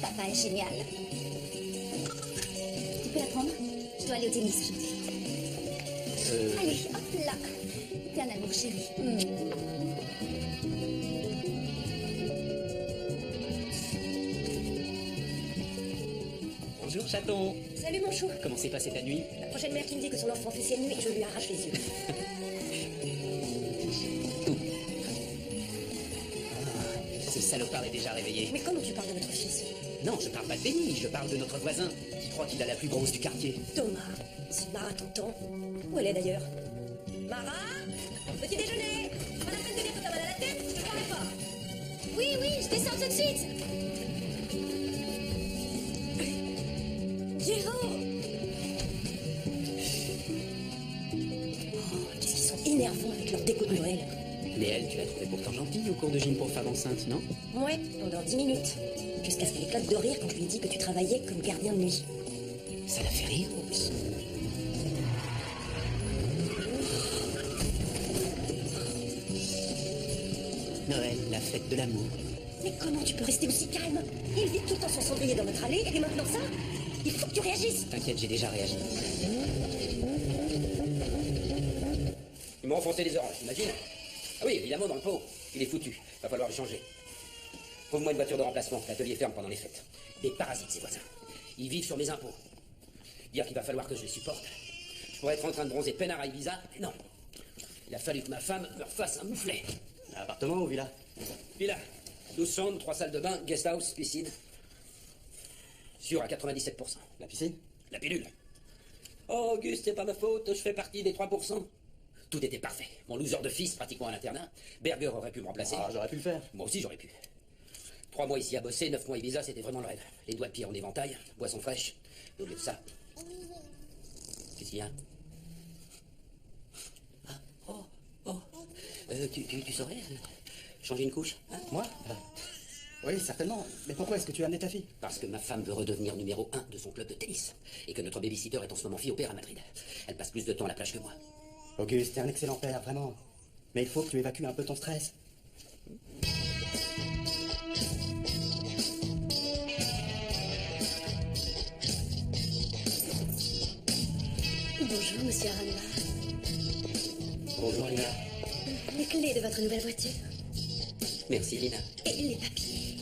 papa est génial. Tu peux la prendre? Je dois aller au tennis aujourd'hui. Allez, hop là. T'es un amour, chéri. Bonjour chaton. Salut mon chou. Comment s'est passée ta nuit? La prochaine mère qui me dit que son enfant fait ses nuits, je lui arrache les yeux. Ce salopard est déjà réveillé. Mais comment tu parles de notre fils? Non, je parle pas de Benny, je parle de notre voisin, qui croit qu'il a la plus grosse du quartier. Thomas, si Mara t'entend. Où elle est d'ailleurs? Mara? Petit déjeuner! Pas la peine de dire que t'as mal à la tête, je te parle pas. Oui, je descends tout de suite. Jérôme! Oh, qu'est-ce qu'ils sont énervants avec leur déco de Noël. Mais elle, tu l'as trouvée pourtant gentille au cours de gym pour femmes enceintes, non? Ouais, pendant 10 minutes. Jusqu'à ce qu'elle éclate de rire quand je lui ai dit que tu travaillais comme gardien de nuit. Ça l'a fait rire? Oups. Noël, la fête de l'amour. Mais comment tu peux rester aussi calme? Il vit tout le temps son cendrier dans notre allée, et maintenant ça? Il faut que tu réagisses. T'inquiète, j'ai déjà réagi. Ils m'ont enfoncé les oranges, t'imagines? Ah oui, évidemment, dans le pot. Il est foutu. Va falloir le changer. Trouve-moi une voiture de remplacement. L'atelier ferme pendant les fêtes. Des parasites, ces voisins. Ils vivent sur mes impôts. Dire qu'il va falloir que je les supporte. Je pourrais être en train de bronzer peinard à Ibiza, mais non. Il a fallu que ma femme me refasse un mouflet. Un appartement ou villa? Villa. 12 chambres, 3 salles de bain, guest house, piscine. Sûr à 97%. La piscine? La pilule. Oh, Auguste, c'est pas ma faute, je fais partie des 3%. Tout était parfait. Mon loser de fils, pratiquement à l'internat. Berger aurait pu me remplacer. Ah, j'aurais pu le faire. Moi aussi, j'aurais pu. 3 mois ici à bosser, 9 mois Ibiza, c'était vraiment le rêve. Les doigts de pied en éventail, boisson fraîche. Au lieu de ça. Qu'est-ce qu'il y a? Ah, tu saurais changer une couche, hein? Moi? Oui, certainement. Mais pourquoi est-ce que tu as amené ta fille? Parce que ma femme veut redevenir numéro 1 de son club de tennis. Et que notre babysitter est en ce moment fille au père à Madrid. Elle passe plus de temps à la plage que moi. Auguste, t'es un excellent père, vraiment. Mais il faut que tu évacues un peu ton stress. Bonjour, monsieur Aranda. Bonjour, Lina. Les clés de votre nouvelle voiture. Merci, Lina. Et les papiers.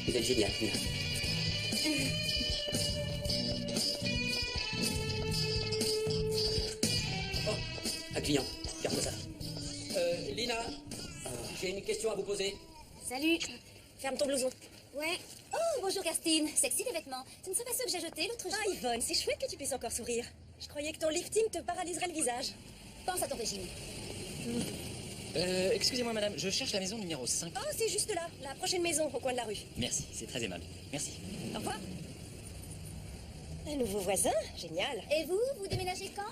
Vous êtes génial, Lina. Oh, un client. Garde ça. Lina, j'ai une question à vous poser. Salut. Ferme ton blouson. Ouais. Oh, bonjour Kirstine. Sexy les vêtements. Ce ne sont pas ceux que j'ai jetés l'autre jour. Ah, Yvonne, c'est chouette que tu puisses encore sourire. Je croyais que ton lifting te paralyserait le visage. Pense à ton régime. Excusez-moi madame, je cherche la maison numéro 5. Oh, c'est juste là, la prochaine maison au coin de la rue. Merci, c'est très aimable. Merci. Au revoir. Un nouveau voisin, génial. Et vous, vous déménagez quand?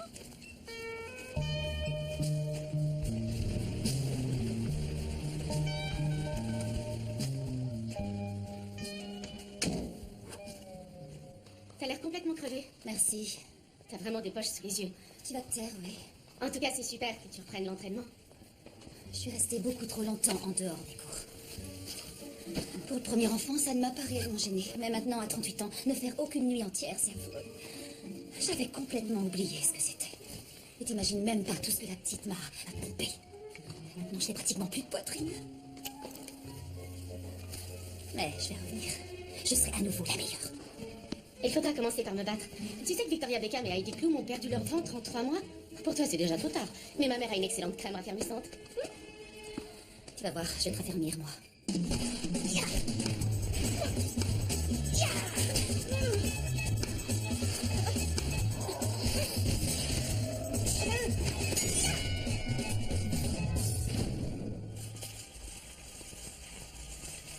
T'as l'air complètement crevé. Merci. T'as vraiment des poches sous les yeux. Tu vas te taire, oui. En tout cas, c'est super que tu reprennes l'entraînement. Je suis restée beaucoup trop longtemps en dehors des cours. Pour le premier enfant, ça ne m'a pas réellement gênée. Mais maintenant, à 38 ans, ne faire aucune nuit entière, c'est affreux. J'avais complètement oublié ce que c'était. Et t'imagines même pas tout ce que la petite m'a pompé. Maintenant, je n'ai pratiquement plus de poitrine. Mais je vais revenir. Je serai à nouveau la meilleure. Il faudra commencer par me battre. Tu sais que Victoria Beckham et Heidi Klum ont perdu leur ventre en 3 mois? Pour toi, c'est déjà trop tard. Mais ma mère a une excellente crème raffermissante. Tu vas voir, je vais te raffermir, moi.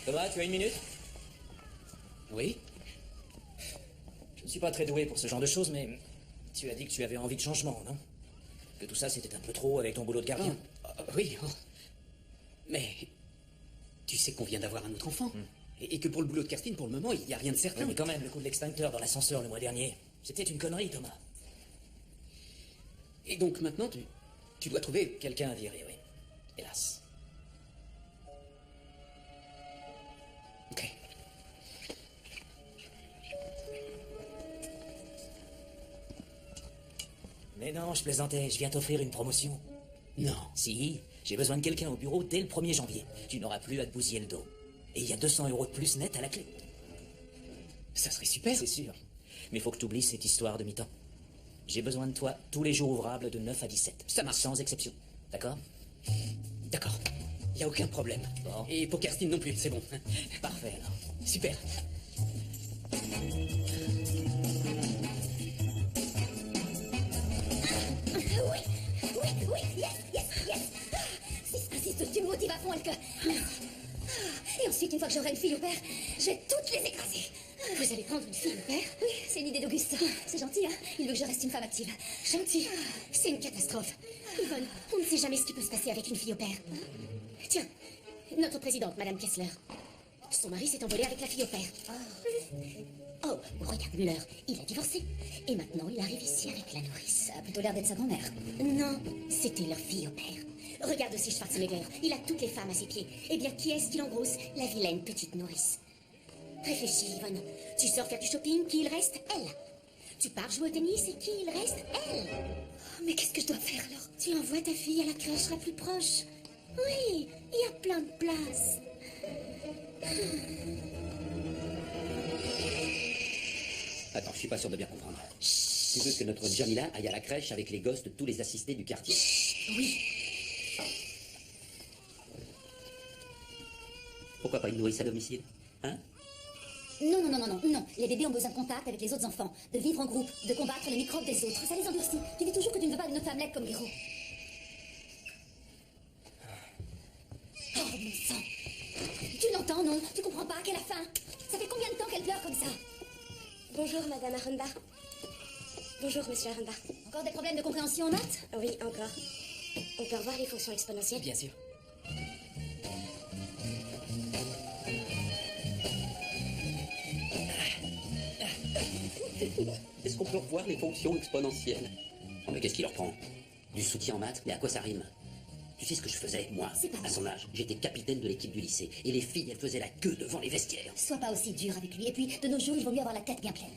Thomas, tu as une minute? Oui? Je ne suis pas très doué pour ce genre de choses, mais tu as dit que tu avais envie de changement, non? Que tout ça c'était un peu trop avec ton boulot de gardien. Oui. Mais tu sais qu'on vient d'avoir un autre enfant. Et que pour le boulot de Kirstine, pour le moment, il n'y a rien de certain. Oui, mais quand même, le coup de l'extincteur dans l'ascenseur le mois dernier, c'était une connerie, Thomas. Et donc maintenant, tu dois trouver... Quelqu'un à virer, oui. Hélas. Ok. Mais non, je plaisantais, je viens t'offrir une promotion. Non. Si, j'ai besoin de quelqu'un au bureau dès le 1er janvier. Tu n'auras plus à te bousiller le dos. Et il y a 200 € de plus net à la clé. Ça serait super. C'est sûr. Mais faut que tu oublies cette histoire de mi-temps. J'ai besoin de toi tous les jours ouvrables de 9 à 17. Ça marche. Sans exception. D'accord? D'accord. Y a aucun problème. Bon. Et pour Kerstin non plus, c'est bon. Parfait, alors. Super. Oui, oui, oui, yes, yes, yes. Si tu me motives à fond, Elke. Et ensuite, une fois que j'aurai une fille au père, je vais toutes les écraser. Vous allez prendre une fille au père? Oui, c'est une idée d'Auguste. C'est gentil, hein? Il veut que je reste une femme active. Gentil. C'est une catastrophe. Yvonne, on ne sait jamais ce qui peut se passer avec une fille au père. Tiens, notre présidente, Madame Kessler. Son mari s'est envolé avec la fille au père. Oh, regarde Muller, il a divorcé. Et maintenant, il arrive ici avec la nourrice. Ça a plutôt l'air d'être sa grand-mère. Non, c'était leur fille au père. Regarde aussi Schwarzenegger, il a toutes les femmes à ses pieds. Eh bien, qui est-ce qu'il engrosse? La vilaine petite nourrice. Réfléchis, Yvonne. Tu sors faire du shopping, qui il reste? Elle. Tu pars jouer au tennis et qui il reste? Elle. Oh, mais qu'est-ce que je dois faire alors? Tu envoies ta fille à la crèche la plus proche. Oui, il y a plein de places. Attends, je suis pas sûr de bien comprendre. Tu veux que notre Jamila aille à la crèche avec les gosses de tous les assistés du quartier? Oui. Pourquoi pas une nourrice à domicile? Hein? Non, non, non, non, non, non. Les bébés ont besoin de contact avec les autres enfants, de vivre en groupe, de combattre les microbes des autres. Ça les endurcit. Tu dis toujours que tu ne veux pas d'une femme laide comme Guéraud. Oh, mon sang. Tu l'entends, non? Tu comprends pas qu'elle a faim? Ça fait combien de temps qu'elle pleure comme ça? Bonjour, Madame Aranda. Bonjour, Monsieur Aranda. Encore des problèmes de compréhension en maths? Oui, encore. On peut revoir les fonctions exponentielles? Bien sûr. Est-ce qu'on peut revoir les fonctions exponentielles? Oh, mais qu'est-ce qui leur prend? Du soutien en maths? Mais à quoi ça rime? Tu sais ce que je faisais, moi, C'est pas à son âge? J'étais capitaine de l'équipe du lycée. Et les filles, elles faisaient la queue devant les vestiaires. Sois pas aussi dur avec lui. Et puis, de nos jours, il vaut mieux avoir la tête bien pleine.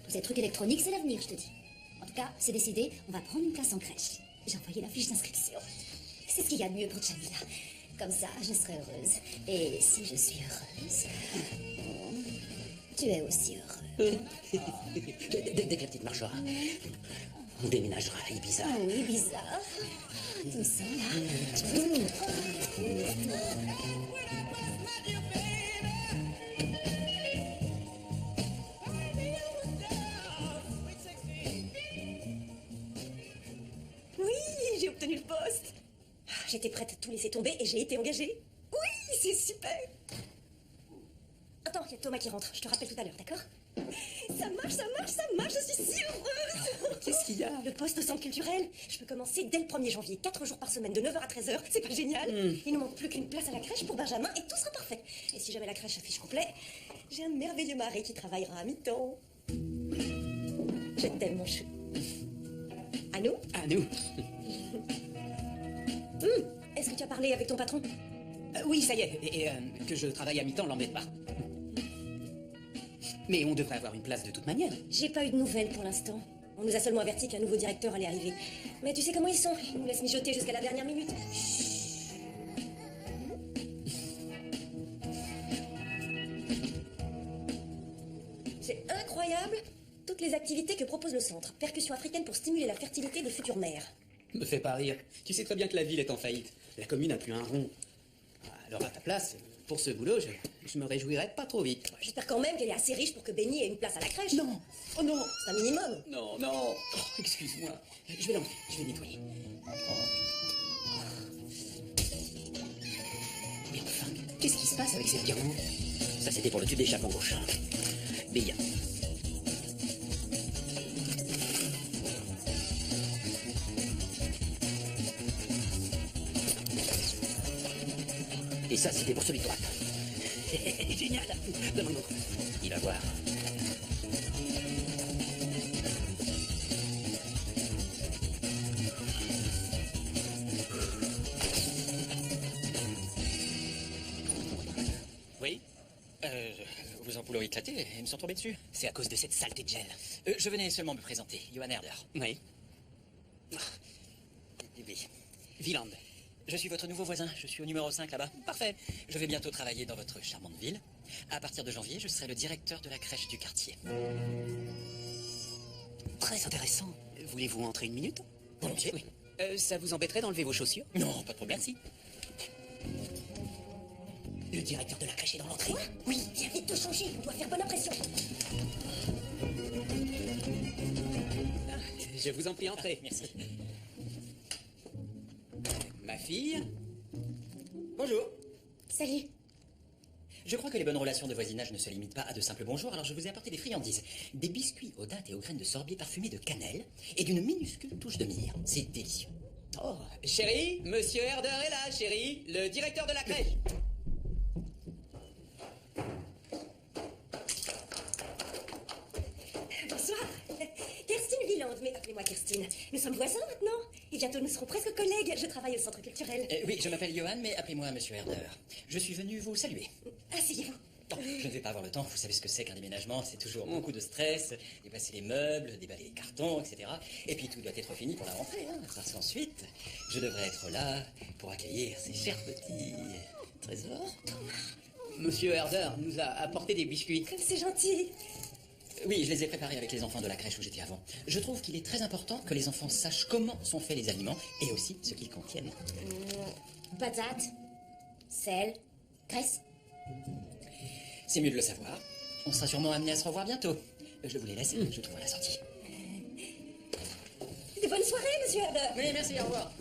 Tous ces trucs électroniques, c'est l'avenir, je te dis. En tout cas, c'est décidé, on va prendre une place en crèche. J'ai envoyé la fiche d'inscription. C'est ce qu'il y a de mieux pour Jamila. Comme ça, je serai heureuse. Et si je suis heureuse, tu es aussi heureux. Dès que la petite marchera, on déménagera à Ibiza. Ah oui, bizarre. Tu me sens là? Oui, j'ai obtenu le poste. J'étais prête à tout laisser tomber et j'ai été engagée. Oui, c'est super. Attends, il y a Thomas qui rentre. Je te rappelle tout à l'heure, d'accord? Ça marche, ça marche, ça marche. Je suis si heureuse. Qu'est-ce qu'il y a? Le poste au centre culturel. Je peux commencer dès le 1er janvier, 4 jours par semaine, de 9h à 13h. C'est pas génial? Il ne manque plus qu'une place à la crèche pour Benjamin et tout sera parfait. Et si jamais la crèche affiche complet, j'ai un merveilleux mari qui travaillera à mi-temps. Je t'aime, mon chou. À nous? À nous. Est-ce que tu as parlé avec ton patron? Oui, ça y est. Et que je travaille à mi-temps l'embête pas. Mais on devrait avoir une place de toute manière. J'ai pas eu de nouvelles pour l'instant. On nous a seulement averti qu'un nouveau directeur allait arriver. Mais tu sais comment ils sont, ils nous laissent mijoter jusqu'à la dernière minute. C'est incroyable, toutes les activités que propose le centre. Percussion africaine pour stimuler la fertilité des futures mères. Me fais pas rire. Tu sais très bien que la ville est en faillite. La commune n'a plus un rond. Alors à ta place, pour ce boulot, je me réjouirais pas trop vite. J'espère quand même qu'elle est assez riche pour que Benny ait une place à la crèche. Non. Oh non. C'est un minimum. Non, non. Oh, excuse-moi. Je vais l'enlever. Je vais le nettoyer. Mais enfin, qu'est-ce qui se passe avec cette guirlande? Ça, c'était pour le tube d'échappement gauche. Bille. Et ça, c'était pour celui de droite. Génial. Donne-moi l'autre. Il va voir. Oui. Vos ampoules ont éclaté, elles me sont tombées dessus. C'est à cause de cette saleté de gel. Je venais seulement me présenter, Johan Herder. Oui. Oui. Wieland. Je suis votre nouveau voisin. Je suis au numéro 5 là-bas. Parfait. Je vais bientôt travailler dans votre charmante ville. À partir de janvier, je serai le directeur de la crèche du quartier. Très intéressant. Voulez-vous entrer une minute? Volontiers. Oui. Ça vous embêterait d'enlever vos chaussures? Non, pas de problème. Merci. Le directeur de la crèche est dans l'entrée. Quoi? Oui, viens vite te changer, on doit faire bonne impression. Je vous en prie, entrez. Merci. Ma fille? Bonjour. Salut. Je crois que les bonnes relations de voisinage ne se limitent pas à de simples bonjours, alors je vous ai apporté des friandises. Des biscuits aux dattes et aux graines de sorbier parfumés de cannelle et d'une minuscule touche de myrrhe. C'est délicieux. Oh, chérie, Monsieur Herder est là, chérie, le directeur de la crèche. Bonsoir. Kirstine Wieland, mais appelez-moi Kirstine. Nous sommes voisins maintenant. Et bientôt nous serons presque collègues. Je travaille au centre culturel. Oui, je m'appelle Johan, mais appelez-moi Monsieur Herder. Je suis venu vous saluer. Asseyez-vous. Bon, je ne vais pas avoir le temps, vous savez ce que c'est qu'un déménagement, c'est toujours beaucoup de stress, dépasser les meubles, déballer les cartons, etc. Et puis tout doit être fini pour la rentrée, hein, parce qu'ensuite, je devrais être là pour accueillir ces chers petits trésors. Monsieur Herder nous a apporté des biscuits. Comme c'est gentil. Oui, je les ai préparés avec les enfants de la crèche où j'étais avant. Je trouve qu'il est très important que les enfants sachent comment sont faits les aliments et aussi ce qu'ils contiennent. Patates, sel, graisse. C'est mieux de le savoir. On sera sûrement amené à se revoir bientôt. Je vous les laisse, je trouve à la sortie. De bonnes soirées, monsieur Herder. Oui, merci, au revoir.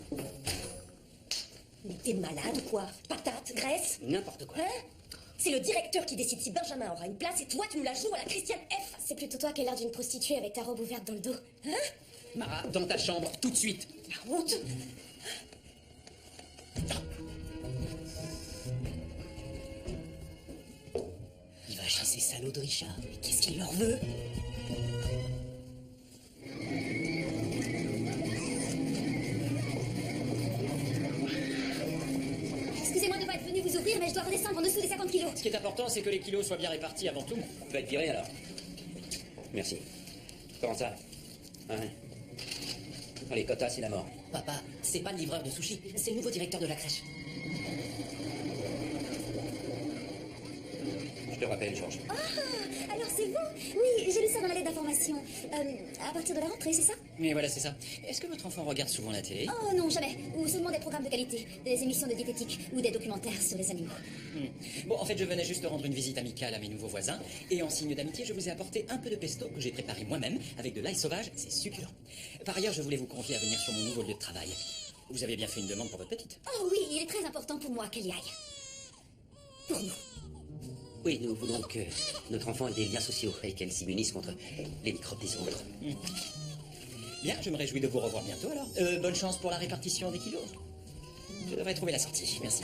Mais t'es malade ou quoi? Patates, graisse? N'importe quoi. Hein? C'est le directeur qui décide si Benjamin aura une place et toi tu nous la joues à la Christiane F. C'est plutôt toi qui as l'air d'une prostituée avec ta robe ouverte dans le dos. Hein? Mara, dans ta chambre, tout de suite. La honte. Il va chez ces salauds de Richard. Mais qu'est-ce qu'il leur veut? Excusez-moi de pas être venu vous ouvrir, mais je dois redescendre en dessous des 50 kilos. Ce qui est important, c'est que les kilos soient bien répartis avant tout. Tu vas être viré alors. Merci. Comment ça? Ouais. Oh, les quotas, c'est la mort. Papa, c'est pas le livreur de sushi, c'est le nouveau directeur de la crèche. Je te rappelle, Georges. Ah, alors c'est vous? Oui, j'ai lu ça dans la lettre d'information. À partir de la rentrée, c'est ça? Mais voilà, c'est ça. Est-ce que votre enfant regarde souvent la télé? Oh non, jamais. Ou seulement des programmes de qualité, des émissions de diététique ou des documentaires sur les animaux. Bon, en fait, je venais juste rendre une visite amicale à mes nouveaux voisins. Et en signe d'amitié, je vous ai apporté un peu de pesto que j'ai préparé moi-même avec de l'ail sauvage. C'est succulent. Par ailleurs, je voulais vous convier à venir sur mon nouveau lieu de travail. Vous avez bien fait une demande pour votre petite. Oh oui, il est très important pour moi qu'elle y aille. Pour nous. Oui, nous voulons que notre enfant ait des liens sociaux et qu'elle s'immunise contre les microbes des autres. Bien, je me réjouis de vous revoir bientôt alors. Bonne chance pour la répartition des kilos. Je devrais trouver la sortie. Merci.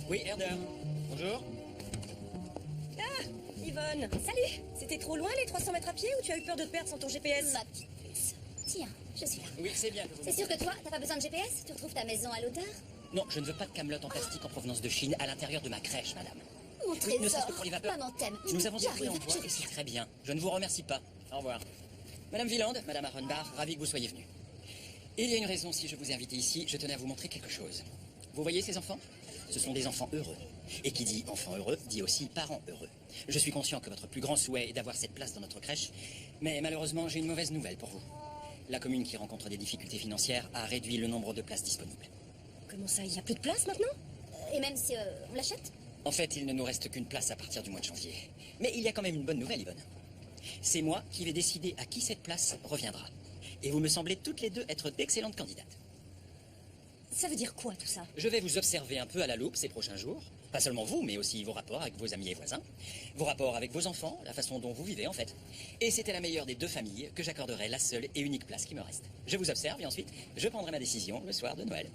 Oui, Herder. Bonjour. Ah, Yvonne. Salut. C'était trop loin les 300 mètres à pied ou tu as eu peur de te perdre sans ton GPS? Ma petite puce. Tiens, je suis là. Oui, c'est bien que vous... C'est sûr que toi, t'as pas besoin de GPS? Tu retrouves ta maison à l'auteur? Non, je ne veux pas de camelote en plastique en provenance de Chine à l'intérieur de ma crèche, madame. Mon Oui, ne trésor. serait-ce que pour les vapeurs. Maman t'aime. Nous avons des fruits en J'arrive, bois et c'est très bien. Je ne vous remercie pas. Au revoir. Madame Wieland, Madame Aronbar, ravi que vous soyez venue. Il y a une raison si je vous ai invité ici, je tenais à vous montrer quelque chose. Vous voyez ces enfants? Ce sont des enfants heureux. Et qui dit enfant heureux, dit aussi parents heureux. Je suis conscient que votre plus grand souhait est d'avoir cette place dans notre crèche, mais malheureusement, j'ai une mauvaise nouvelle pour vous. La commune qui rencontre des difficultés financières a réduit le nombre de places disponibles. Comment ça, il n'y a plus de place maintenant? Et même si on l'achète? En fait, il ne nous reste qu'une place à partir du mois de janvier. Mais il y a quand même une bonne nouvelle, Yvonne. C'est moi qui vais décider à qui cette place reviendra. Et vous me semblez toutes les deux être d'excellentes candidates. Ça veut dire quoi tout ça? Je vais vous observer un peu à la loupe ces prochains jours. Pas seulement vous, mais aussi vos rapports avec vos amis et voisins. Vos rapports avec vos enfants, la façon dont vous vivez en fait. Et c'était la meilleure des deux familles que j'accorderai la seule et unique place qui me reste. Je vous observe et ensuite, je prendrai ma décision le soir de Noël.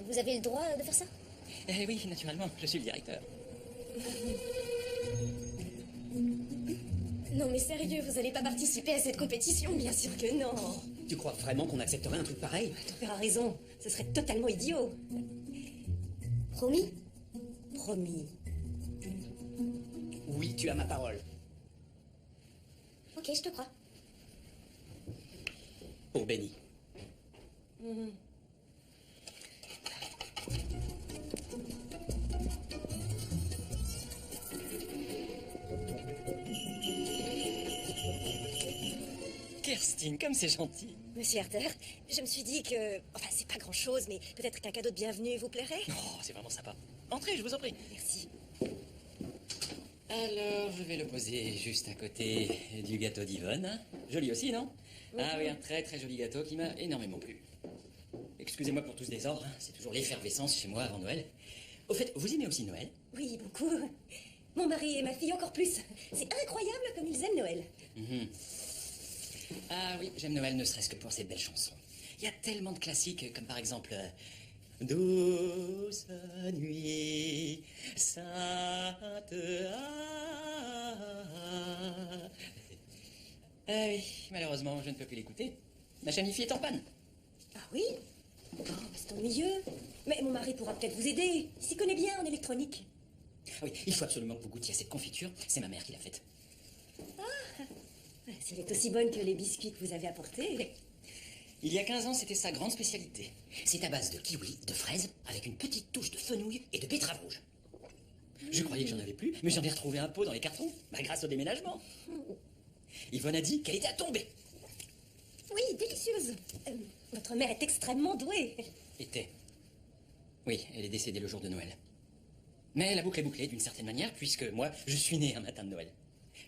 Vous avez le droit de faire ça? Eh oui, naturellement, je suis le directeur. Non mais sérieux, vous allez pas participer à cette compétition? Bien sûr que non. Tu crois vraiment qu'on accepterait un truc pareil? Ton père a raison, ce serait totalement idiot. Promis? Promis. Oui, tu as ma parole. Ok, je te crois. Pour Benny. Kirstine, comme c'est gentil. Monsieur Herter, je me suis dit que... Enfin, c'est pas grand-chose, mais peut-être qu'un cadeau de bienvenue vous plairait? Oh, c'est vraiment sympa. Entrez, je vous en prie. Merci. Alors, je vais le poser juste à côté du gâteau d'Yvonne. Hein. Joli aussi, non? Ah oui, un très très joli gâteau qui m'a énormément plu. Excusez-moi pour tout ce désordre, hein. C'est toujours l'effervescence chez moi avant Noël. Au fait, vous aimez aussi Noël? Oui, beaucoup. Mon mari et ma fille encore plus. C'est incroyable comme ils aiment Noël. Ah oui, j'aime Noël ne serait-ce que pour ces belles chansons. Il y a tellement de classiques comme par exemple Douce nuit, sainte Ah oui, malheureusement, je ne peux plus l'écouter. Ma chamifie est en panne. Ah oui? Oh, c'est ennuyeux. Mais mon mari pourra peut-être vous aider. Il s'y connaît bien en électronique. Ah oui, il faut absolument que vous goûtiez à cette confiture. C'est ma mère qui l'a faite. Si elle est aussi bonne que les biscuits que vous avez apportés. Il y a 15 ans, c'était sa grande spécialité. C'est à base de kiwi, de fraises, avec une petite touche de fenouil et de betterave rouge. Je croyais que j'en avais plus, mais j'en ai retrouvé un pot dans les cartons, grâce au déménagement. Yvonne a dit qu'elle était à tomber. Oui, délicieuse. Votre mère est extrêmement douée. Était. Oui, elle est décédée le jour de Noël. Mais la boucle est bouclée d'une certaine manière, puisque moi, je suis né un matin de Noël.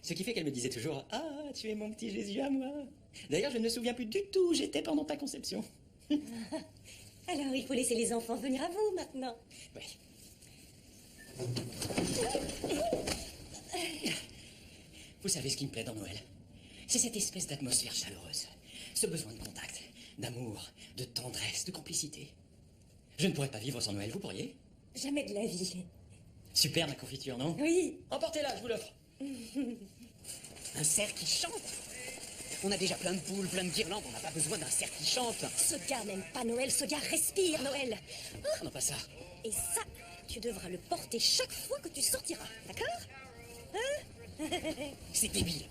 Ce qui fait qu'elle me disait toujours « Ah, tu es mon petit Jésus à moi ». D'ailleurs, je ne me souviens plus du tout où j'étais pendant ta conception. Alors, il faut laisser les enfants venir à vous maintenant. Oui. Vous savez ce qui me plaît dans Noël? C'est cette espèce d'atmosphère chaleureuse. Ce besoin de contact, d'amour, de tendresse, de complicité. Je ne pourrais pas vivre sans Noël, vous pourriez? Jamais de la vie. Super ma confiture, non? Oui. Emportez-la, je vous l'offre. Un cerf qui chante? On a déjà plein de poules, plein de guirlandes, on n'a pas besoin d'un cerf qui chante. Ce gars n'aime pas Noël, ce gars respire Noël. Non, pas ça. Et ça, tu devras le porter chaque fois que tu sortiras, d'accord? C'est débile.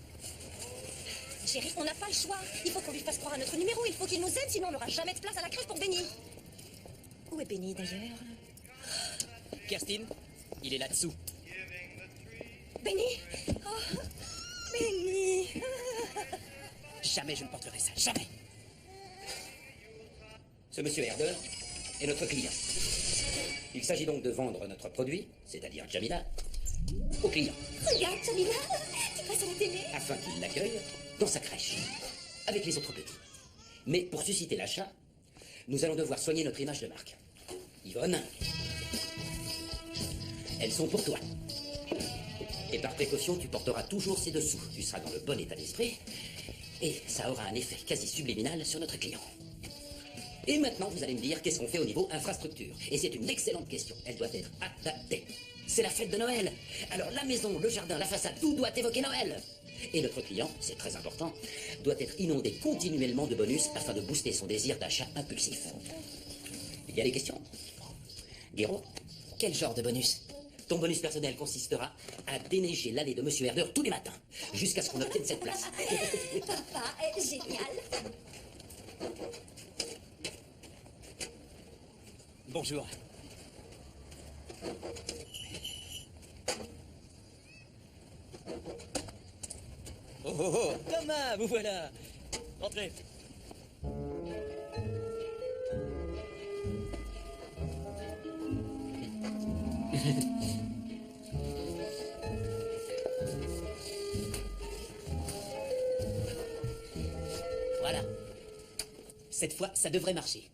Chérie, on n'a pas le choix. Il faut qu'on lui fasse croire à notre numéro, il faut qu'il nous aide, sinon on n'aura jamais de place à la crèche pour Benny. Où est Benny d'ailleurs? Kirstine, il est là-dessous. Benny? Oh, Benny. Jamais je ne porterai ça, jamais. Ce monsieur Herder est notre client. Il s'agit donc de vendre notre produit, c'est-à-dire Jamila, au client, Regarde, Jamila, tu passes à la télé. afin qu'il l'accueille dans sa crèche, avec les autres petits. Mais pour susciter l'achat, nous allons devoir soigner notre image de marque. Yvonne, elles sont pour toi. Et par précaution, tu porteras toujours ces dessous. Tu seras dans le bon état d'esprit. Et ça aura un effet quasi subliminal sur notre client. Et maintenant, vous allez me dire qu'est-ce qu'on fait au niveau infrastructure. Et c'est une excellente question. Elle doit être adaptée. C'est la fête de Noël. Alors la maison, le jardin, la façade, tout doit évoquer Noël. Et notre client, c'est très important, doit être inondé continuellement de bonus afin de booster son désir d'achat impulsif. Il y a des questions? Guéraud? Quel genre de bonus? Ton bonus personnel consistera à déneiger l'allée de Monsieur Herder tous les matins, jusqu'à ce qu'on obtienne cette place. Papa est génial. Bonjour. Oh oh oh, Thomas, vous voilà. Entrez. Voilà. Cette fois, ça devrait marcher.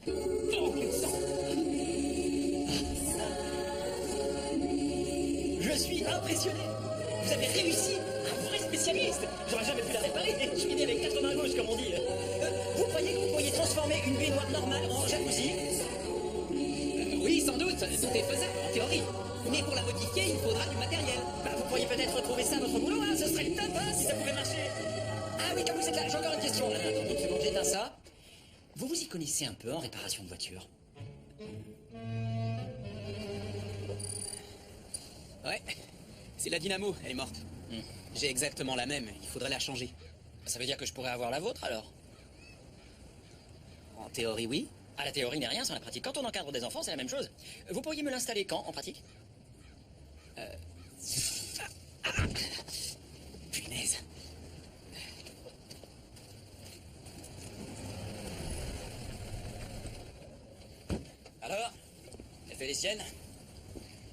Oh, quel sang! Je suis impressionné. Vous avez réussi. Un vrai spécialiste. J'aurais jamais pu la réparer. Je suis né avec 80 gauche, comme on dit. Vous croyez que vous pourriez transformer une baignoire normale en jacuzzi? Oui, sans doute, tout est faisable, en théorie. Mais pour la modifier, il faudra du matériel. Bah, vous pourriez peut-être retrouver ça à votre boulot, hein. Ce serait le top, hein, si ça pouvait marcher. Ah oui, comme vous êtes là, j'ai encore une question. Attends, une seconde, j'éteins ça. Vous vous y connaissez un peu en réparation de voiture? Ouais, c'est la dynamo, elle est morte. J'ai exactement la même, il faudrait la changer. Ça veut dire que je pourrais avoir la vôtre, alors? En théorie, oui. Ah, la théorie n'est rien sans la pratique. Quand on encadre des enfants, c'est la même chose. Vous pourriez me l'installer quand, en pratique? Punaise. Alors, elle fait les siennes?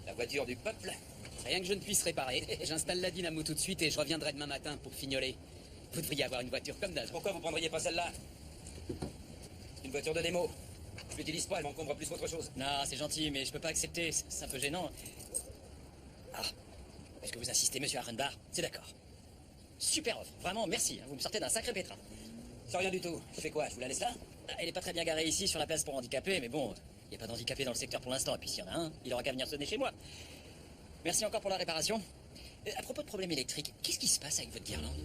La voiture du peuple? Rien que je ne puisse réparer. J'installe la dynamo tout de suite et je reviendrai demain matin pour fignoler. Vous devriez avoir une voiture comme d'hab. Pourquoi vous prendriez pas celle-là? Une voiture de démo. Je l'utilise pas, elle m'encombre plus qu'autre chose. Non, c'est gentil, mais je peux pas accepter. C'est un peu gênant. Ah, est-ce que vous insistez, monsieur Arrenbar? C'est d'accord. Super offre. Vraiment, merci. Vous me sortez d'un sacré pétrin. C'est rien du tout. Je fais quoi? Je vous la laisse là? Elle est pas très bien garée ici, sur la place pour handicapés, mais bon, il n'y a pas d'handicapés dans le secteur pour l'instant. Et puis s'il y en a un, il aura qu'à venir sonner chez moi. Merci encore pour la réparation. À propos de problème électrique, qu'est-ce qui se passe avec votre guirlande?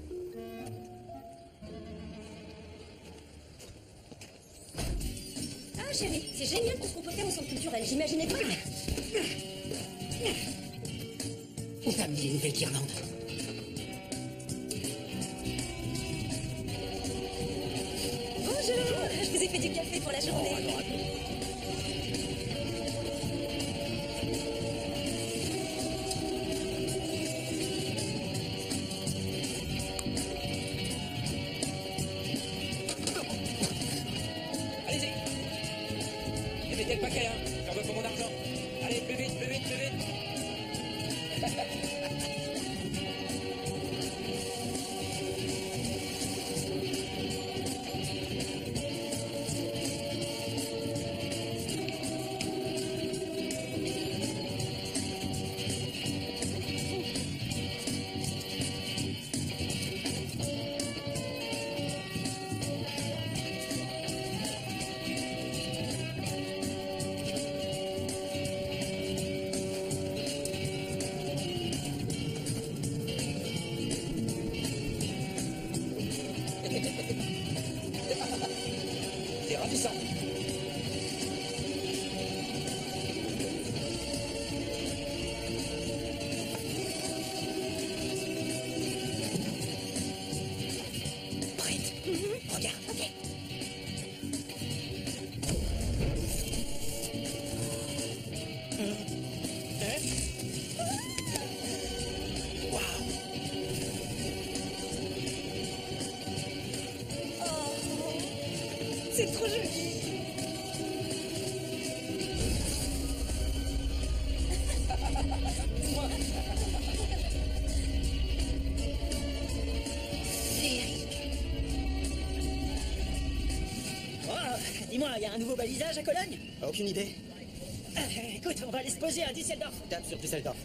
Ah, chérie, c'est génial tout ce qu'on peut faire au centre culturel. J'imaginais pas. Où t'as mis les nouvelles guirlandes? Bonjour, je vous ai fait du café pour la journée. Allez-y. Et mettez le paquet, hein. J'en veux pour mon argent. Allez, plus vite, plus vite, plus vite. C'est ravissant. Prête. Regarde. Ok. C'est trop joli. Oh, dis-moi, il y a un nouveau balisage à Cologne? Aucune idée. Écoute, on va aller se poser à Düsseldorf. Tape sur Düsseldorf.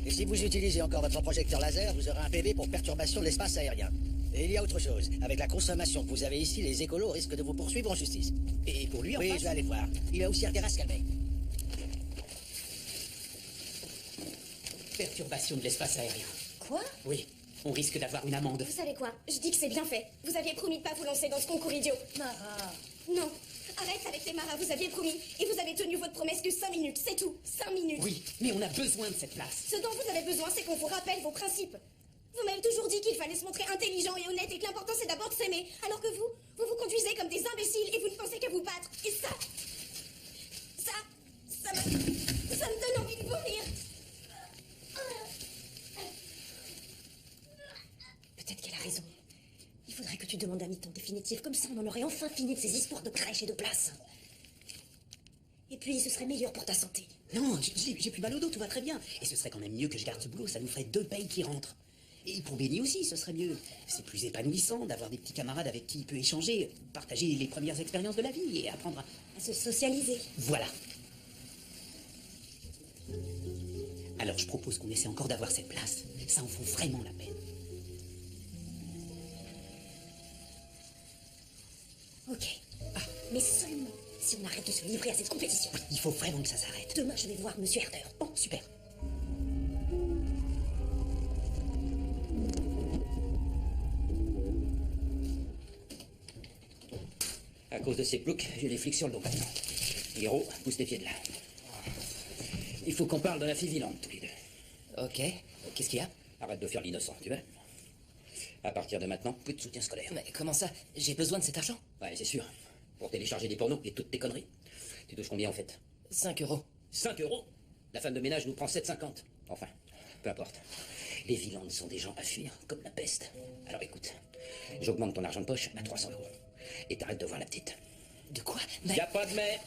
Et si vous utilisez encore votre projecteur laser, vous aurez un PV pour perturbation de l'espace aérien. Et il y a autre chose. Avec la consommation que vous avez ici, les écolos risquent de vous poursuivre en justice. Et pour lui, en Oui, face, je vais aller voir. Il a aussi intérêt à se calmer. perturbation de l'espace aérien. Quoi? Oui, on risque d'avoir une amende. Vous savez quoi? Je dis que c'est bien fait. Vous aviez promis de pas vous lancer dans ce concours idiot. Mara. Non. Arrête avec les maras, vous aviez promis. Et vous avez tenu votre promesse que 5 minutes, c'est tout. 5 minutes. Oui, mais on a besoin de cette place. Ce dont vous avez besoin, c'est qu'on vous rappelle vos principes. Vous m'avez toujours dit qu'il fallait se montrer intelligent et honnête et que l'important c'est d'abord de s'aimer. Alors que vous vous conduisez comme des imbéciles et vous ne pensez qu'à vous battre. Et ça me donne envie de vomir. Peut-être qu'elle a raison. Il faudrait que tu demandes un mi-temps définitif. Comme ça, on en aurait enfin fini de ces histoires de crèche et de place. Et puis, ce serait meilleur pour ta santé. Non, j'ai plus mal au dos, tout va très bien. Et ce serait quand même mieux que je garde ce boulot, ça nous ferait 2 payes qui rentrent. Et pour Benny aussi, ce serait mieux. C'est plus épanouissant d'avoir des petits camarades avec qui il peut échanger, partager les premières expériences de la vie et apprendre À se socialiser. Voilà. Alors je propose qu'on essaie encore d'avoir cette place. Ça en vaut vraiment la peine. Ok. Mais seulement si on arrête de se livrer à cette compétition. Il faut vraiment que ça s'arrête. Demain, je vais voir Monsieur Herder. Bon, super. À cause de ces ploucs, j'ai des flics sur le dos maintenant. Héros, pousse tes pieds de là. Il faut qu'on parle de la fille Villante, tous les deux. Ok. Qu'est-ce qu'il y a? Arrête de faire l'innocent, tu veux? À partir de maintenant, plus de soutien scolaire. Mais comment ça? J'ai besoin de cet argent? Ouais, c'est sûr. Pour télécharger des pornos et toutes tes conneries. Tu touches combien en fait? 5 euros. 5 euros? La femme de ménage nous prend 7,50. Enfin, peu importe. Les Villandes sont des gens à fuir, comme la peste. Alors écoute, j'augmente ton argent de poche à 300 euros. Et t'arrêtes de voir la petite. De quoi? Mais... Y a pas de mais.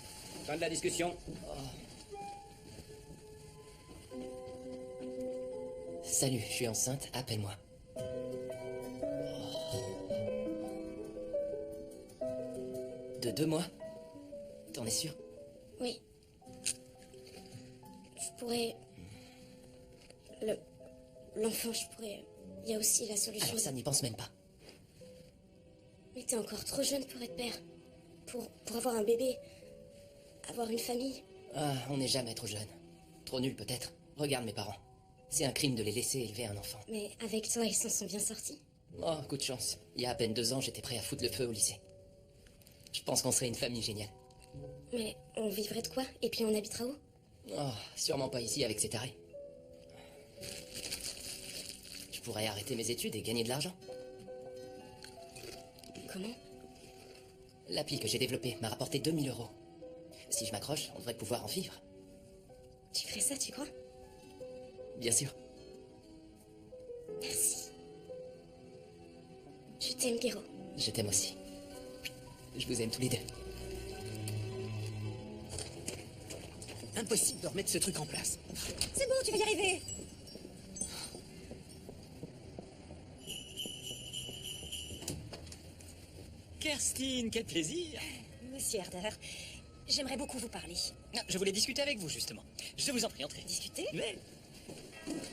Fin de la discussion. Salut, je suis enceinte, appelle-moi. De 2 mois? T'en es sûr? Oui. Je pourrais... L'enfant, je pourrais... Il y a aussi la solution... Alors ça, n'y pense même pas. Mais t'es encore trop jeune pour être père. Pour avoir un bébé. Avoir une famille. Ah, on n'est jamais trop jeune. Trop nul peut-être. Regarde mes parents. C'est un crime de les laisser élever un enfant. Mais avec toi, ils s'en sont bien sortis. Oh, coup de chance. Il y a à peine 2 ans, j'étais prêt à foutre le feu au lycée. Je pense qu'on serait une famille géniale. Mais on vivrait de quoi? Et puis on habitera où? Oh, sûrement pas ici avec ces tarés. Je pourrais arrêter mes études et gagner de l'argent. Comment? L'appli que j'ai développée m'a rapporté 2000 euros. Si je m'accroche, on devrait pouvoir en vivre. Tu ferais ça, tu crois? Bien sûr. Merci. Je t'aime, Guéraud. Je t'aime aussi. Je vous aime tous les deux. Impossible de remettre ce truc en place. C'est bon, tu vas y arriver. Kerstin, quel plaisir! Monsieur Herder, j'aimerais beaucoup vous parler. Ah, je voulais discuter avec vous, justement. Je vous en prie, entrez. Discuter? Mais...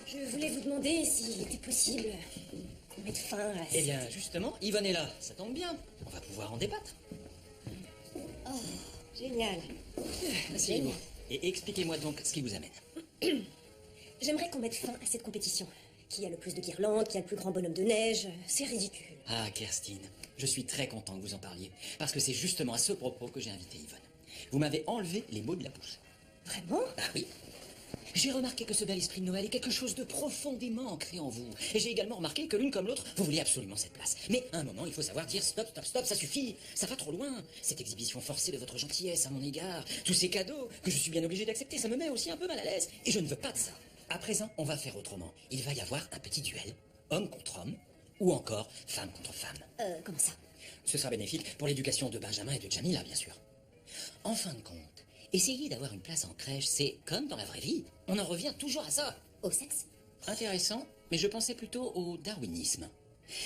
Je voulais vous demander s'il était possible qu'on mette fin à... Eh bien, justement, Yvonne est là. Ça tombe bien. On va pouvoir en débattre. Génial. Asseyez-vous. Et expliquez-moi donc ce qui vous amène. J'aimerais qu'on mette fin à cette compétition. Qui a le plus de guirlandes, qui a le plus grand bonhomme de neige, c'est ridicule. Ah, Kerstin, je suis très content que vous en parliez. Parce que c'est justement à ce propos que j'ai invité Yvonne. Vous m'avez enlevé les mots de la bouche. Vraiment? Ah oui. J'ai remarqué que ce bel esprit de Noël est quelque chose de profondément ancré en vous. Et j'ai également remarqué que l'une comme l'autre, vous vouliez absolument cette place. Mais à un moment, il faut savoir dire stop, stop, stop, ça suffit. Ça va trop loin. Cette exhibition forcée de votre gentillesse à mon égard, tous ces cadeaux que je suis bien obligé d'accepter, ça me met aussi un peu mal à l'aise. Et je ne veux pas de ça. À présent, on va faire autrement. Il va y avoir un petit duel, homme contre homme, ou encore femme contre femme. Comment ça? Ce sera bénéfique pour l'éducation de Benjamin et de Jamila, bien sûr. En fin de compte, essayer d'avoir une place en crèche, c'est comme dans la vraie vie. On en revient toujours à ça. Au sexe? Intéressant, mais je pensais plutôt au darwinisme.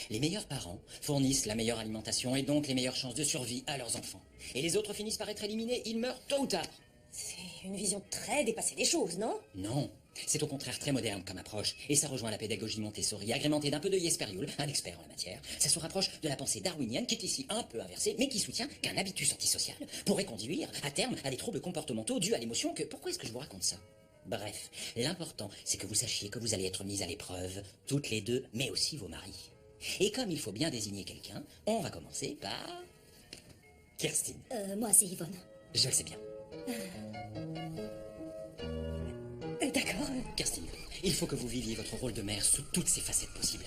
Les meilleurs parents fournissent la meilleure alimentation et donc les meilleures chances de survie à leurs enfants. Et les autres finissent par être éliminés, ils meurent tôt ou tard. C'est une vision très dépassée des choses, non? Non, c'est au contraire très moderne comme approche, et ça rejoint la pédagogie Montessori, agrémentée d'un peu de Jesperioul, un expert en la matière. Ça se rapproche de la pensée darwinienne, qui est ici un peu inversée, mais qui soutient qu'un habitus antisocial pourrait conduire, à terme, à des troubles comportementaux dus à l'émotion que... Pourquoi est-ce que je vous raconte ça? Bref, l'important, c'est que vous sachiez que vous allez être mis à l'épreuve, toutes les deux, mais aussi vos maris. Et comme il faut bien désigner quelqu'un, on va commencer par... Kerstin. Moi, c'est Yvonne. Je le sais bien. D'accord. Kerstin, il faut que vous viviez votre rôle de mère sous toutes ses facettes possibles.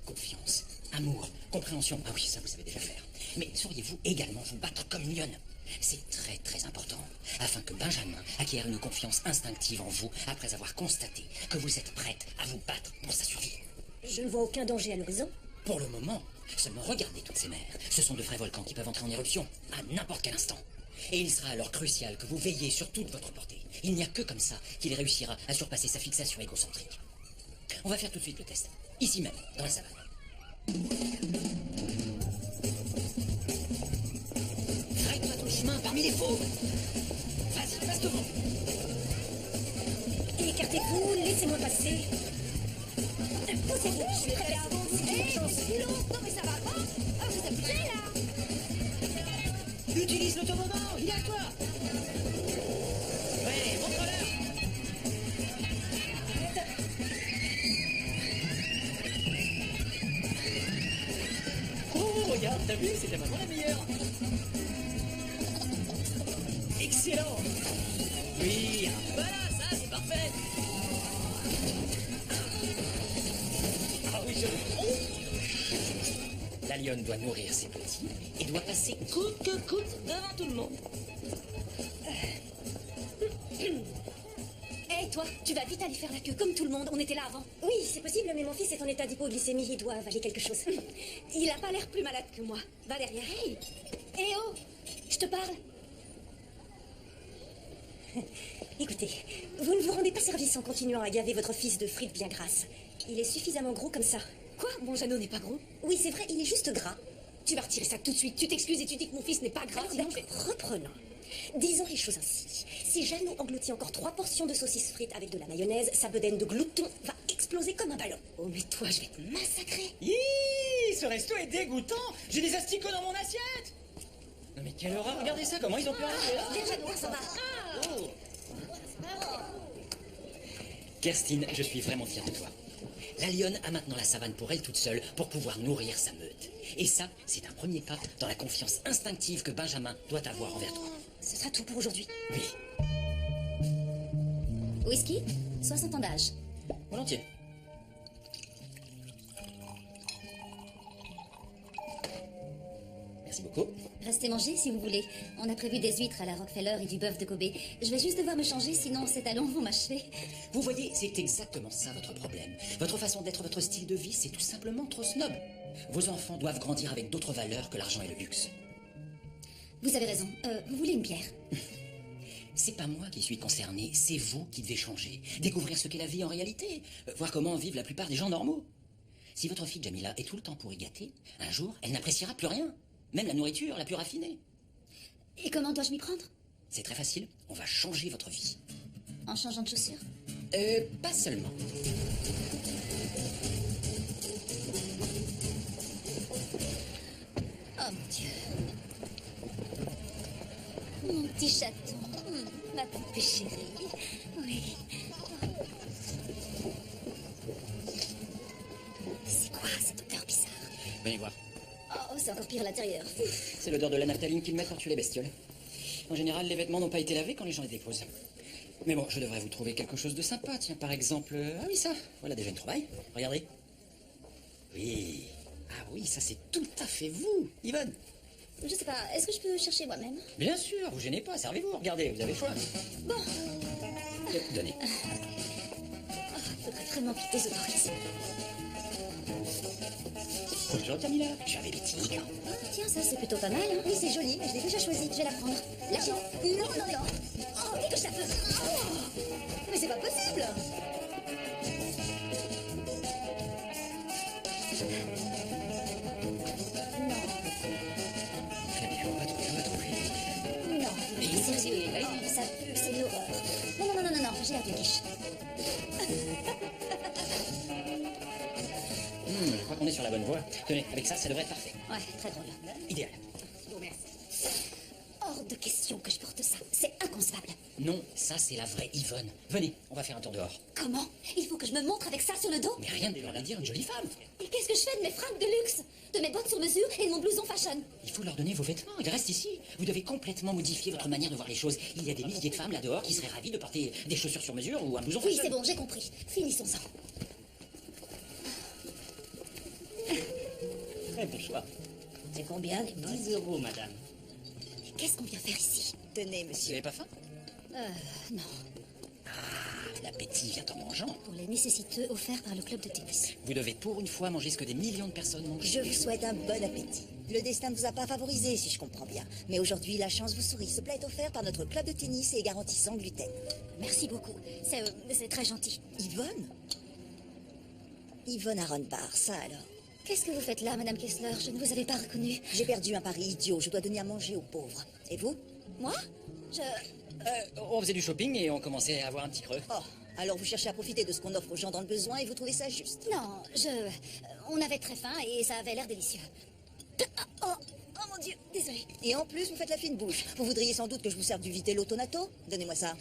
Confiance, amour, compréhension. Ah oui, ça vous savez déjà faire. Mais sauriez-vous également vous battre comme une lionne? C'est très très important, afin que Benjamin acquiert une confiance instinctive en vous après avoir constaté que vous êtes prête à vous battre pour sa survie. Je ne vois aucun danger à l'horizon. Pour le moment, seulement regardez toutes ces mers. Ce sont de vrais volcans qui peuvent entrer en éruption à n'importe quel instant. Et il sera alors crucial que vous veilliez sur toute votre portée. Il n'y a que comme ça qu'il réussira à surpasser sa fixation égocentrique. On va faire tout de suite le test. Ici même, dans la savane. Fraye-toi ton chemin parmi les fauves. Vas-y, passe devant. Écartez-vous, laissez-moi passer. Poussez-vous, je suis prête à vous. Hé, non mais ça va pas. Ah, vous abusez là. Utilise le toboggan, il est à toi. Ouais, montre-leur. Oh, regarde, t'as vu, c'était vraiment la meilleure. Excellent. Oui, voilà, ça, c'est parfait. Ah oui, je... La lionne doit nourrir ses petits et doit passer coûte que coûte devant tout le monde. Hé, toi, tu vas vite aller faire la queue comme tout le monde. On était là avant. Oui, c'est possible, mais mon fils est en état d'hypoglycémie. Il doit avaler quelque chose. Il a pas l'air plus malade que moi. Va derrière. Hey, oh, je te parle. Écoutez, vous ne vous rendez pas service en continuant à gaver votre fils de frites bien grasses. Il est suffisamment gros comme ça. Quoi? Mon Jeannot n'est pas gros? Oui, c'est vrai, il est juste gras. Tu vas retirer ça tout de suite. Tu t'excuses et tu dis que mon fils n'est pas gras. Alors, Sinon, d'accord, reprenons. Disons les choses ainsi. Si Jeannot engloutit encore 3 portions de saucisses frites avec de la mayonnaise, sa bedaine de glouton va exploser comme un ballon. oh, mais toi, je vais te massacrer. Hi, ce resto est dégoûtant. J'ai des asticots dans mon assiette. Non mais quelle horreur, regardez ça, comment ils ont pu arriver là. Viens, Jeannot, ça va. Oh. Kerstin, je suis vraiment fier de toi. La lionne a maintenant la savane pour elle toute seule pour pouvoir nourrir sa meute. Et ça, c'est un premier pas dans la confiance instinctive que Benjamin doit avoir envers toi. Ce sera tout pour aujourd'hui. Oui, Whisky, 60 ans d'âge. volontiers. Merci beaucoup. Restez manger si vous voulez. On a prévu des huîtres à la Rockefeller et du bœuf de Kobe. Je vais juste devoir me changer, sinon ces talons vont m'achever. Vous voyez, c'est exactement ça votre problème. Votre façon d'être, votre style de vie, c'est tout simplement trop snob. Vos enfants doivent grandir avec d'autres valeurs que l'argent et le luxe. Vous avez raison. Vous voulez une bière? C'est pas moi qui suis concerné, c'est vous qui devez changer. Découvrir ce qu'est la vie en réalité. Voir comment vivent la plupart des gens normaux. Si votre fille Jamila est tout le temps pourri gâtée, un jour, elle n'appréciera plus rien. Même la nourriture la plus raffinée. Et comment dois-je m'y prendre? C'est très facile, on va changer votre vie. En changeant de chaussures? Pas seulement. Oh mon Dieu. Mon petit chaton. Ma poupée chérie. Oui. C'est quoi cette odeur bizarre? Venez voir. Oh, c'est encore pire à l'intérieur. C'est l'odeur de la naphtaline qu'ils mettent pour tuer les bestioles. En général, les vêtements n'ont pas été lavés quand les gens les déposent. Mais bon, je devrais vous trouver quelque chose de sympa. Tiens, par exemple... ah oui, ça. Voilà déjà une trouvaille. Regardez. Oui. Ah oui, ça c'est tout à fait vous, Yvonne. Je sais pas, est-ce que je peux chercher moi-même? Bien sûr, vous gênez pas, servez-vous. Regardez, vous avez le choix. Bon. Donnez. Il faudrait vraiment vite désautoriser. Bonjour, Camilla. J'avais des tigres. Oh, tiens, ça c'est plutôt pas mal. Hein? Oui, c'est joli, mais je l'ai déjà choisi. Je vais la prendre. Là, non, non, non, non. Oh, qu'est-ce que ça fait? Oh, mais c'est pas possible. Très bien, on va trouver. Non, mais sérieux, ça pue, c'est une horreur. Non, non, non, non, non, j'ai la quiche. Je crois qu'on est sur la bonne voie. Tenez, avec ça, ça devrait être parfait. Ouais, très drôle. Idéal. Hors de question que je porte ça. C'est inconcevable. Non, ça c'est la vraie Yvonne. Venez, on va faire un tour dehors. Comment? Il faut que je me montre avec ça sur le dos? Mais rien de leur dire une jolie femme. Et qu'est-ce que je fais de mes fringues de luxe? De mes bottes sur mesure et de mon blouson fashion? Il faut leur donner vos vêtements, ils restent ici. Vous devez complètement modifier votre manière de voir les choses. Il y a des milliers de femmes là dehors qui seraient ravies de porter des chaussures sur mesure ou un blouson Oui, fashion. c'est bon, j'ai compris. Finissons-en. Très bon choix. C'est combien les bottes? 10 euros, madame. Qu'est-ce qu'on vient faire ici? Tenez, Vous monsieur. n'avez pas faim? Non. L'appétit vient en mangeant. Pour les nécessiteux offerts par le club de tennis. Vous devez pour une fois manger ce que des millions de personnes mangent. Je vous souhaite un bon appétit. Le destin ne vous a pas favorisé, si je comprends bien. Mais aujourd'hui, la chance vous sourit. Ce plat est offert par notre club de tennis et est garanti sans gluten. Merci beaucoup. C'est très gentil. Yvonne Yvonne Aronbar, ça alors. Qu'est-ce que vous faites là, Madame Kessler? Je ne vous avais pas reconnue. J'ai perdu un pari idiot. Je dois donner à manger aux pauvres. Et vous? Moi? On faisait du shopping et on commençait à avoir un petit creux. Oh, alors vous cherchez à profiter de ce qu'on offre aux gens dans le besoin et vous trouvez ça juste? Non, on avait très faim et ça avait l'air délicieux. Oh mon Dieu, désolée. Et en plus, vous faites la fine bouche. Vous voudriez sans doute que je vous serve du vitello tonato? Donnez-moi ça.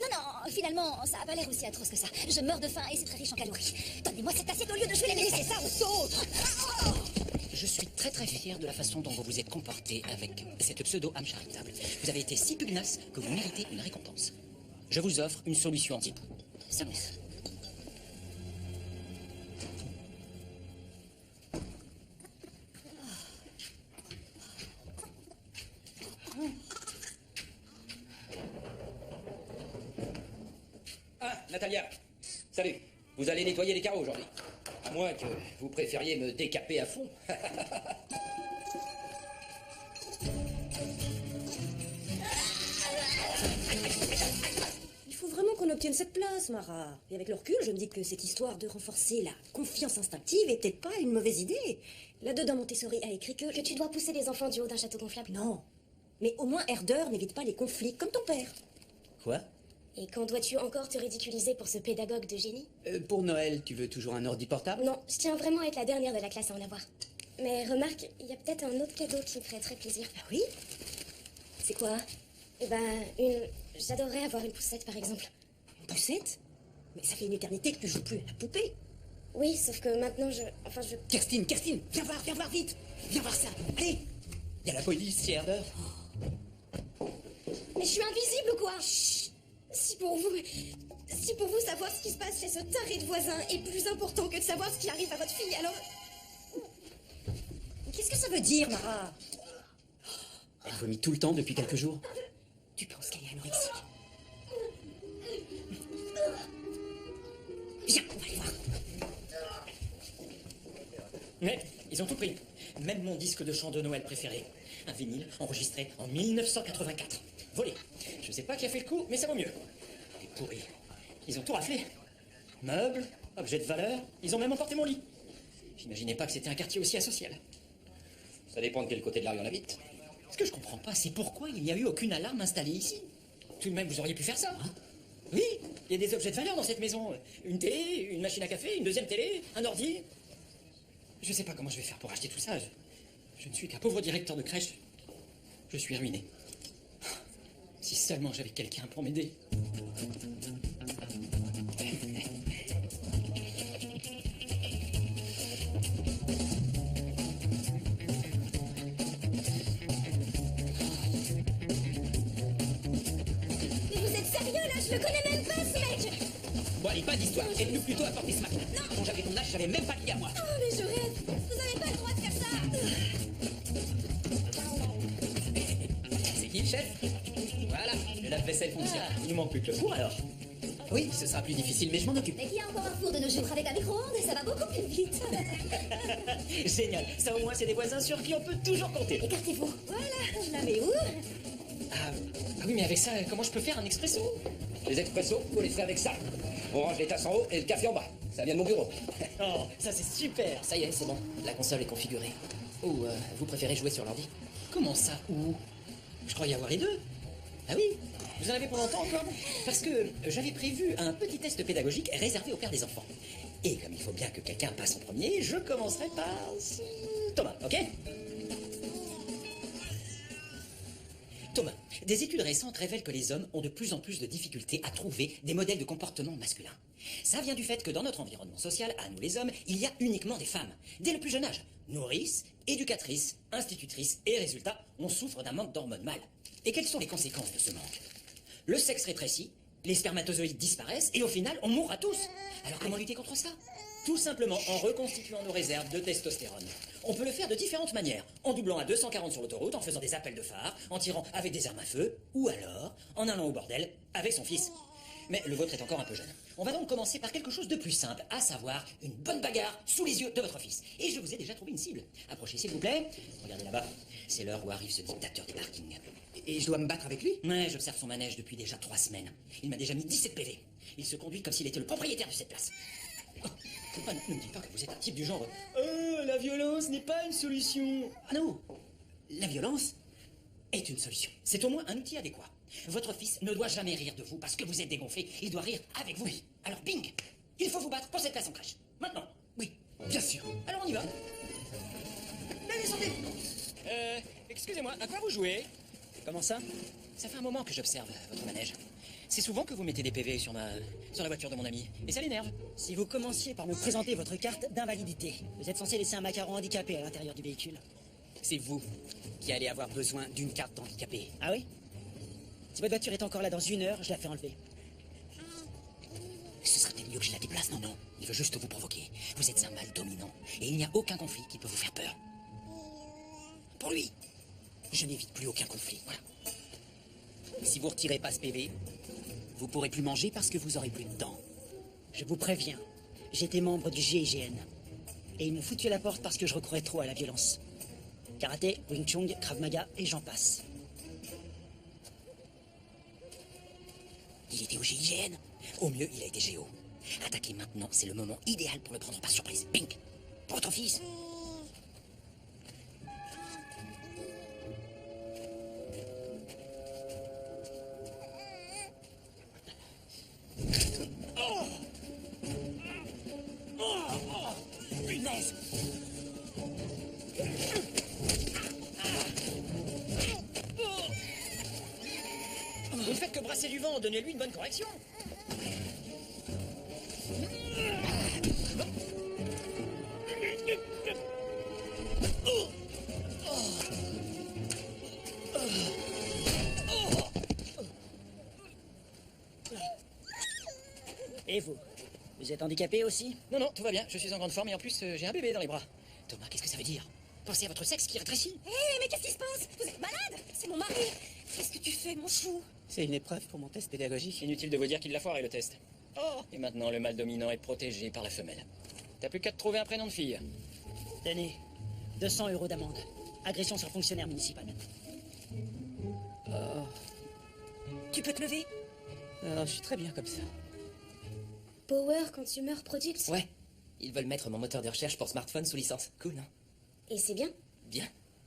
Non, finalement, ça a pas l'air aussi atroce que ça. Je meurs de faim et c'est très riche en calories. Donnez-moi cette assiette au lieu de jouer les laisser ça aux autres. Je suis très très fier de la façon dont vous vous êtes comporté avec cette pseudo-âme charitable. Vous avez été si pugnace que vous méritez une récompense. Je vous offre une solution anti-poux. Ah, Natalia. Salut. Vous allez nettoyer les carreaux aujourd'hui. À moins que vous préfériez me décaper à fond. Il faut vraiment qu'on obtienne cette place, Mara. Et avec le recul, je me dis que cette histoire de renforcer la confiance instinctive est peut-être pas une mauvaise idée. Là-dedans, Montessori a écrit que Tu dois pousser les enfants du haut d'un château gonflable. Non. Mais au moins, Herder n'évite pas les conflits, comme ton père. Quoi? Et quand dois-tu encore te ridiculiser pour ce pédagogue de génie? Pour Noël, tu veux toujours un ordi portable? Non, je tiens vraiment à être la dernière de la classe à en avoir. Mais remarque, il y a peut-être un autre cadeau qui me ferait très plaisir. Ah oui? C'est quoi? Eh ben, j'adorerais avoir une poussette, par exemple. Une poussette? Mais ça fait une éternité que tu joues plus à la poupée. Oui, sauf que maintenant, Kirstine, viens voir vite. Viens voir ça. Allez. Il y a la police chez Herder. Mais je suis invisible ou quoi? Chut. Si pour vous savoir ce qui se passe chez ce taré de voisin est plus important que de savoir ce qui arrive à votre fille, alors... Qu'est-ce que ça veut dire, Mara? Elle vomit tout le temps depuis quelques jours. Tu penses qu'elle est anorexique? Viens, on va aller voir. Mais ils ont tout pris. Même mon disque de chant de Noël préféré. Un vinyle enregistré en 1984. Volé. Je sais pas qui a fait le coup, mais ça vaut mieux. Des pourris. Ils ont tout raflé. Meubles, objets de valeur, ils ont même emporté mon lit. J'imaginais pas que c'était un quartier aussi asocial. Ça dépend de quel côté de la rue on habite. Ce que je comprends pas, c'est pourquoi il n'y a eu aucune alarme installée ici. Tout de même, vous auriez pu faire ça. Hein? Oui, il y a des objets de valeur dans cette maison. Une télé, une machine à café, une deuxième télé, un ordi. Je sais pas comment je vais faire pour acheter tout ça. Je ne suis qu'un pauvre directeur de crèche. Je suis ruiné. Si seulement j'avais quelqu'un pour m'aider. Mais vous êtes sérieux, là? Je le connais même pas, ce mec! Bon, allez, pas d'histoire. Aide-nous plutôt à porter ce matelas. Quand j'avais ton âge, j'avais même pas de lit à moi. Oh, mais je rêve! Vous avez pas le droit de faire ça! C'est qui le chef? Voilà, le lave-vaisselle fonctionne. Il nous manque plus que le four alors. Oui, ce sera plus difficile, mais je m'en occupe. Mais qu'il y a encore un four de nos jours avec un micro-ondes, ça va beaucoup plus vite. Génial. Ça au moins c'est des voisins sur qui on peut toujours compter. Écartez-vous. Voilà, je la mets où? Ah oui, mais avec ça, comment je peux faire un expresso? Les expressos, vous les ferez avec ça. On range les tasses en haut et le café en bas. Ça vient de mon bureau. Oh, ça c'est super. Ça y est, c'est bon. La console est configurée. Ou vous préférez jouer sur l'ordi? Comment ça, où? Je crois y avoir les deux. Ah oui? Vous en avez pour longtemps encore? Parce que j'avais prévu un petit test pédagogique réservé aux pères des enfants. Et comme il faut bien que quelqu'un passe en premier, je commencerai par Thomas, ok? Thomas, des études récentes révèlent que les hommes ont de plus en plus de difficultés à trouver des modèles de comportement masculin. Ça vient du fait que dans notre environnement social, à nous les hommes, il y a uniquement des femmes. Dès le plus jeune âge, nourrices, éducatrices, institutrices, et résultat, on souffre d'un manque d'hormones mâles. Et quelles sont les conséquences de ce manque? Le sexe rétrécit, les spermatozoïdes disparaissent, et au final, on mourra tous. Alors comment lutter contre ça? Tout simplement en reconstituant nos réserves de testostérone. On peut le faire de différentes manières. En doublant à 240 sur l'autoroute, en faisant des appels de phare, en tirant avec des armes à feu, ou alors en allant au bordel avec son fils. Mais le vôtre est encore un peu jeune. On va donc commencer par quelque chose de plus simple, à savoir une bonne bagarre sous les yeux de votre fils. Et je vous ai déjà trouvé une cible. Approchez s'il vous plaît. Regardez là-bas. C'est l'heure où arrive ce dictateur des parkings. Et je dois me battre avec lui? Ouais, j'observe son manège depuis déjà 3 semaines. Il m'a déjà mis 17 PV. Il se conduit comme s'il était le propriétaire de cette place. Oh, ne me dites pas que vous êtes un type du genre... la violence n'est pas une solution. Ah non, la violence est une solution. C'est au moins un outil adéquat. Votre fils ne doit jamais rire de vous parce que vous êtes dégonflé. Il doit rire avec vous. Oui. Alors, bing! Il faut vous battre pour cette place en crèche. Maintenant. Oui, bien sûr. Alors, on y va. Allez, descendez! Excusez-moi, à quoi vous jouez? Comment ça? Ça fait un moment que j'observe votre manège. C'est souvent que vous mettez des PV sur la voiture de mon ami. Et ça l'énerve. Si vous commenciez par me présenter votre carte d'invalidité, vous êtes censé laisser un macaron handicapé à l'intérieur du véhicule. C'est vous qui allez avoir besoin d'une carte d'handicapé. Ah oui? Si votre voiture est encore là dans 1 heure, je la fais enlever. Ce serait peut-être mieux que je la déplace, non? Il veut juste vous provoquer. Vous êtes un mâle dominant. Et il n'y a aucun conflit qui peut vous faire peur. Pour lui, je n'évite plus aucun conflit. Voilà. Si vous retirez pas ce PV, vous pourrez plus manger parce que vous aurez plus de dents. Je vous préviens, j'étais membre du GIGN. Et ils m'ont foutu à la porte parce que je recourais trop à la violence. Karaté, Wing Chun, Krav Maga et j'en passe. Il était au GIGN. Au mieux, il a été géo. Attaquez maintenant, c'est le moment idéal pour le prendre par surprise. Bing! Pour votre fils. Punaise! Vous ne faites que brasser du vent, donnez-lui une bonne correction. Et vous? Vous êtes handicapé aussi? Non, non, tout va bien, je suis en grande forme et en plus, j'ai un bébé dans les bras. Thomas, qu'est-ce que ça veut dire? Pensez à votre sexe qui rétrécit. Hé, mais qu'est-ce qui se passe? Vous êtes malade? C'est mon mari. Qu'est-ce que tu fais, mon chou? C'est une épreuve pour mon test pédagogique. Inutile de vous dire qu'il l'a foiré le test. Oh, et maintenant le mâle dominant est protégé par la femelle. T'as plus qu'à te trouver un prénom de fille. Tenez, 200 € d'amende. Agression sur fonctionnaire municipal. Tu peux te lever? Je suis très bien comme ça. Power Consumer Products. Ouais. Ils veulent mettre mon moteur de recherche pour smartphone sous licence. Cool, non? Et c'est bien? Bien.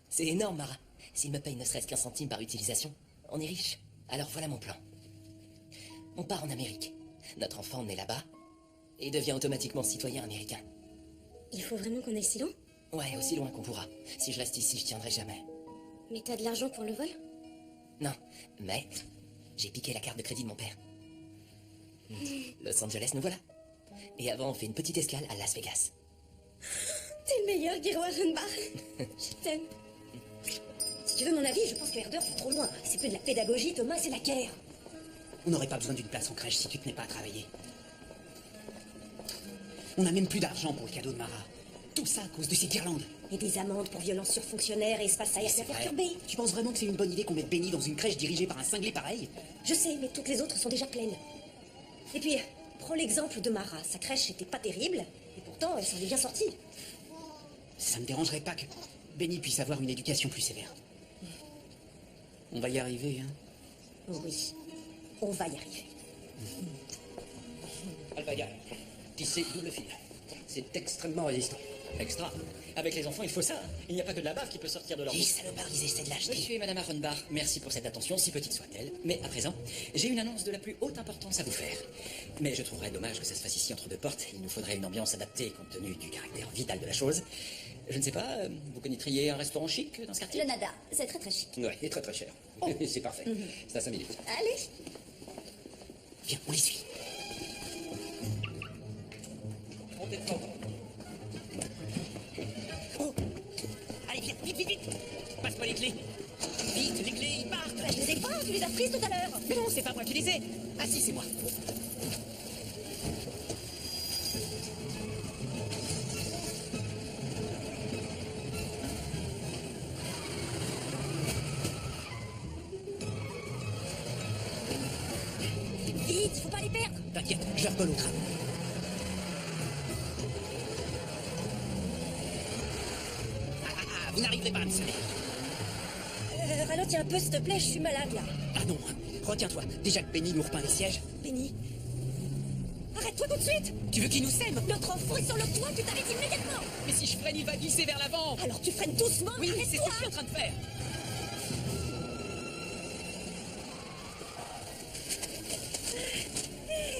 C'est énorme, Mara. S'ils me payent ne serait-ce qu'un centime par utilisation, on est riche. Alors voilà mon plan. On part en Amérique. Notre enfant naît là-bas et devient automatiquement citoyen américain. Il faut vraiment qu'on aille si loin? Ouais, aussi loin qu'on pourra. Si je reste ici, je tiendrai jamais. Mais t'as de l'argent pour le vol? Non, mais j'ai piqué la carte de crédit de mon père. Los Angeles, nous voilà. Et avant, on fait une petite escale à Las Vegas. T'es le meilleur, Giro Arenbach. Je t'aime. Si tu veux mon avis, je pense que Herder fait trop loin. C'est plus de la pédagogie, Thomas, c'est la guerre. On n'aurait pas besoin d'une place en crèche si tu tenais pas à travailler. On n'a même plus d'argent pour le cadeau de Mara. Tout ça à cause de ces guirlandes. Et des amendes pour violence sur fonctionnaires et espace aérien perturbé. Tu penses vraiment que c'est une bonne idée qu'on mette Benny dans une crèche dirigée par un cinglé pareil? Je sais, mais toutes les autres sont déjà pleines. Et puis, prends l'exemple de Mara. Sa crèche était pas terrible, et pourtant, elle s'en est bien sortie. Ça me dérangerait pas que Benny puisse avoir une éducation plus sévère. On va y arriver, hein? Oui, on va y arriver. Alpaga, tissé double fil. C'est extrêmement résistant. Extra. Avec les enfants, il faut ça. Il n'y a pas que de la bave qui peut sortir de leur Les bouche. salopards, ils essaient de l'acheter. Monsieur et Madame Aronbar, merci pour cette attention, si petite soit-elle. Mais à présent, j'ai une annonce de la plus haute importance à vous faire. Mais je trouverais dommage que ça se fasse ici entre deux portes. Il nous faudrait une ambiance adaptée compte tenu du caractère vital de la chose. Je ne sais pas, vous connaîtriez un restaurant chic dans ce quartier? Le nada, c'est très très chic. Ouais, et très très cher. C'est parfait. C'est à 5 minutes. Allez. Viens, on les suit. Montez de forme. Oh! Allez, viens, vite, vite, vite! Passe-moi les clés! Vite, les clés, ils partent! Je les ai pas, tu les as prises tout à l'heure. Mais non, c'est pas moi qui les ai! Ah si, c'est moi! Vite, faut pas les perdre. T'inquiète, je leur colle au crâne. Vous n'arriverez pas à me sonner. Ralentis un peu, s'il te plaît, je suis malade, là. Ah non, retiens-toi. Déjà que Benny nous repeint les sièges. Benny. Arrête-toi tout de suite. Tu veux qu'il nous sème? Notre enfant est sur le toit, tu t'arrêtes immédiatement. Mais si je freine, il va glisser vers l'avant. Alors tu freines doucement. Oui, c'est ce arrête-toi. que je suis en train de faire.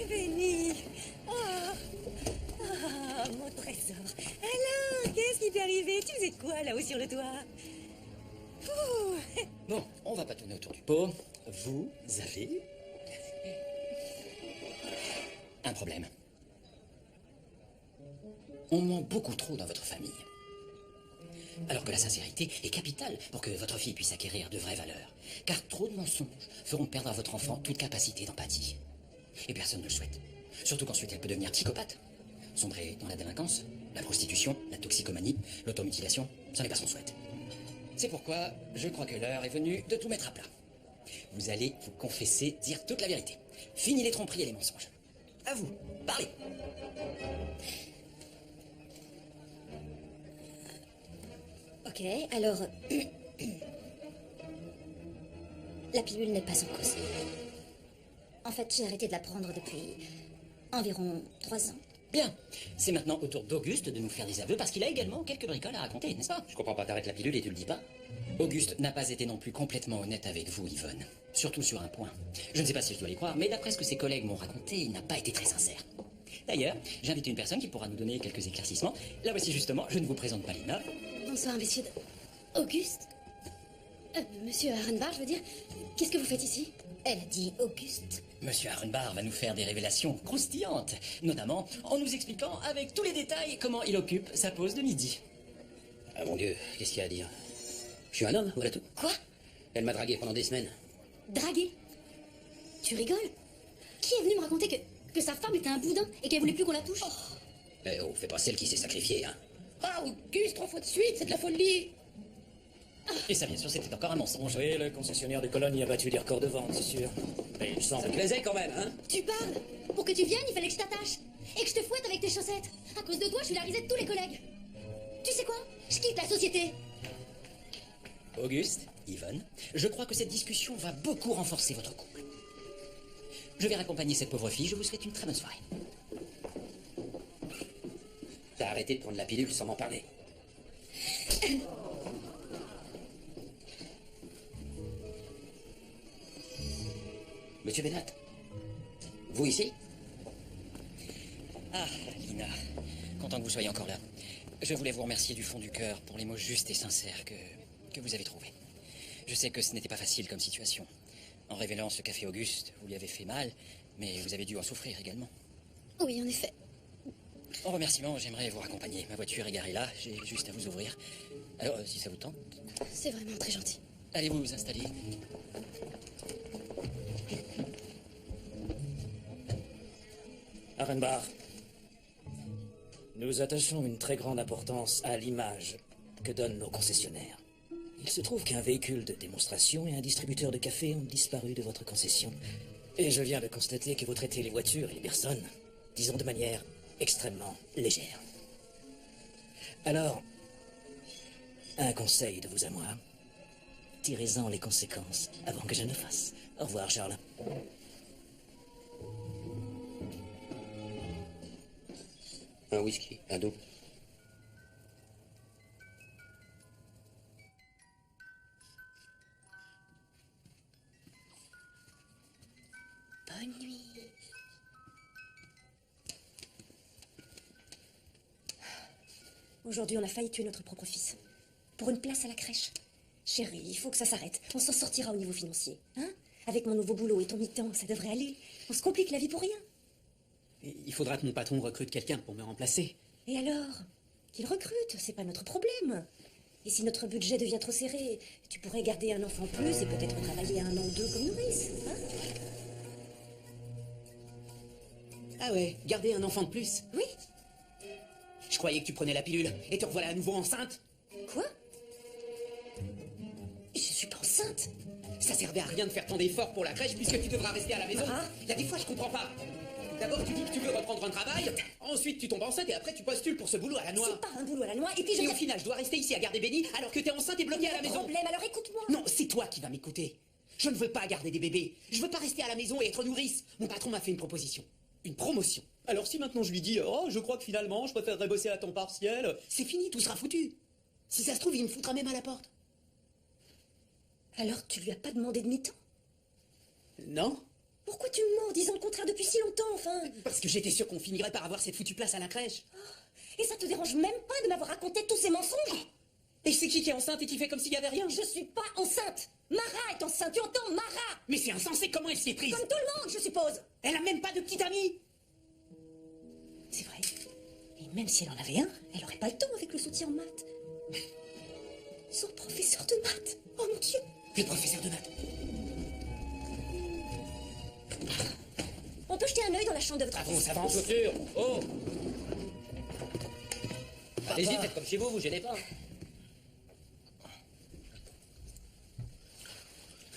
Benny. Mon trésor. Alors, qu'est-ce qui t'est arrivé? Tu faisais quoi là-haut sur le toit? Ouh. Bon, on va pas tourner autour du pot. Vous avez un problème. On ment beaucoup trop dans votre famille. Alors que la sincérité est capitale pour que votre fille puisse acquérir de vraies valeurs. Car trop de mensonges feront perdre à votre enfant toute capacité d'empathie. Et personne ne le souhaite. Surtout qu'ensuite elle peut devenir psychopathe. Sombrer dans la délinquance, la prostitution, la toxicomanie, l'automutilation, ça n'est pas son souhait. C'est pourquoi je crois que l'heure est venue de tout mettre à plat. Vous allez vous confesser, dire toute la vérité. Fini les tromperies et les mensonges. À vous, parlez. Ok, alors... la pilule n'est pas en cause. En fait, j'ai arrêté de la prendre depuis environ 3 ans. Bien. C'est maintenant au tour d'Auguste de nous faire des aveux parce qu'il a également quelques bricoles à raconter, n'est-ce pas? Je comprends pas, t'arrêtes la pilule et tu le dis pas? Auguste n'a pas été non plus complètement honnête avec vous, Yvonne. Surtout sur un point. Je ne sais pas si je dois les croire, mais d'après ce que ses collègues m'ont raconté, il n'a pas été très sincère. D'ailleurs, j'ai invité une personne qui pourra nous donner quelques éclaircissements. La voici justement, je ne vous présente pas Lina. Bonsoir, messieurs. Auguste Monsieur Arenbar, je veux dire, qu'est-ce que vous faites ici? Elle a dit Auguste. Monsieur Arenbar va nous faire des révélations croustillantes, notamment en nous expliquant avec tous les détails comment il occupe sa pause de midi. Ah mon Dieu, qu'est-ce qu'il y a à dire? Je suis un homme, voilà tout. Quoi? Elle m'a dragué pendant des semaines. Dragué? Tu rigoles? Qui est venu me raconter que sa femme était un boudin et qu'elle voulait plus qu'on la touche? Eh oh, fais pas celle qui s'est sacrifiée, hein. Ah, Auguste, 3 fois de suite, c'est de la folie. Et ça, bien sûr, c'était encore un mensonge. Oui, le concessionnaire de Cologne a battu des records de vente, c'est sûr. Mais il semble Ça me plaisait quand même, hein. Tu parles? Pour que tu viennes, il fallait que je t'attache. Et que je te fouette avec tes chaussettes. À cause de toi, je suis la risée de tous les collègues. Tu sais quoi? Je quitte la société. Auguste, Yvonne, je crois que cette discussion va beaucoup renforcer votre couple. Je vais raccompagner cette pauvre fille, je vous souhaite une très bonne soirée. T'as arrêté de prendre la pilule sans m'en parler. Monsieur Bennett, vous ici? Ah, Lina, content que vous soyez encore là. Je voulais vous remercier du fond du cœur pour les mots justes et sincères que vous avez trouvés. Je sais que ce n'était pas facile comme situation. En révélant ce qu'a fait Auguste, vous lui avez fait mal, mais vous avez dû en souffrir également. Oui, en effet. En remerciement, j'aimerais vous raccompagner. Ma voiture est garée là, j'ai juste à vous ouvrir. Alors, si ça vous tente. C'est vraiment très gentil. Allez vous installer. Arenbar, nous attachons une très grande importance à l'image que donnent nos concessionnaires. Il se trouve qu'un véhicule de démonstration et un distributeur de café ont disparu de votre concession. Et je viens de constater que vous traitez les voitures et les personnes, disons de manière extrêmement légère. Alors, un conseil de vous à moi. Tirez-en les conséquences avant que je ne fasse. Au revoir, Charles. Un whisky, un double. Bonne nuit. Aujourd'hui, on a failli tuer notre propre fils. Pour une place à la crèche. Chérie, il faut que ça s'arrête. On s'en sortira au niveau financier. Hein? Avec mon nouveau boulot et ton mi-temps, ça devrait aller. On se complique la vie pour rien. Il faudra que mon patron recrute quelqu'un pour me remplacer. Et alors? Qu'il recrute, c'est pas notre problème. Et si notre budget devient trop serré, tu pourrais garder un enfant plus et peut-être travailler 1 an ou 2 comme nourrice. Hein? Ah ouais, garder un enfant de plus? Oui. Je croyais que tu prenais la pilule et te revoilà à nouveau enceinte. Quoi? Je suis pas enceinte. Ça servait à rien de faire tant d'efforts pour la crèche puisque tu devras rester à la maison. Il y a des fois, je comprends pas. D'abord, tu dis que tu veux reprendre un travail, ensuite tu tombes enceinte et après tu postules pour ce boulot à la noix. C'est pas un boulot à la noix, et puis Et au final, je dois rester ici à garder Benny alors que t'es enceinte et bloquée à la maison. Problème, alors écoute-moi. Non, c'est toi qui vas m'écouter. Je ne veux pas garder des bébés. Je veux pas rester à la maison et être nourrice. Mon patron m'a fait une proposition. Une promotion. Alors si maintenant je lui dis « Oh, je crois que finalement, je préférerais bosser à temps partiel », c'est fini, tout sera foutu. Si ça se trouve, il me foutra même à la porte. Alors tu lui as pas demandé de mi-temps? Non. Pourquoi tu me mens, disant le contraire depuis si longtemps, enfin? Parce que j'étais sûr qu'on finirait par avoir cette foutue place à la crèche. Et ça te dérange même pas de m'avoir raconté tous ces mensonges? Et c'est qui est enceinte et qui fait comme s'il y avait rien? Je suis pas enceinte. Mara est enceinte, tu entends? Mara! Mais c'est insensé, comment elle s'y est prise? Comme tout le monde, je suppose. Elle a même pas de petite amie. C'est vrai. Et même si elle en avait un, elle aurait pas le temps avec le soutien en maths. Son professeur de maths. Oh mon Dieu. Le professeur de maths. On peut jeter un œil dans la chambre de votre Avance, avance. Clôture. Oh. Allez-y, faites comme chez vous, vous gênez pas.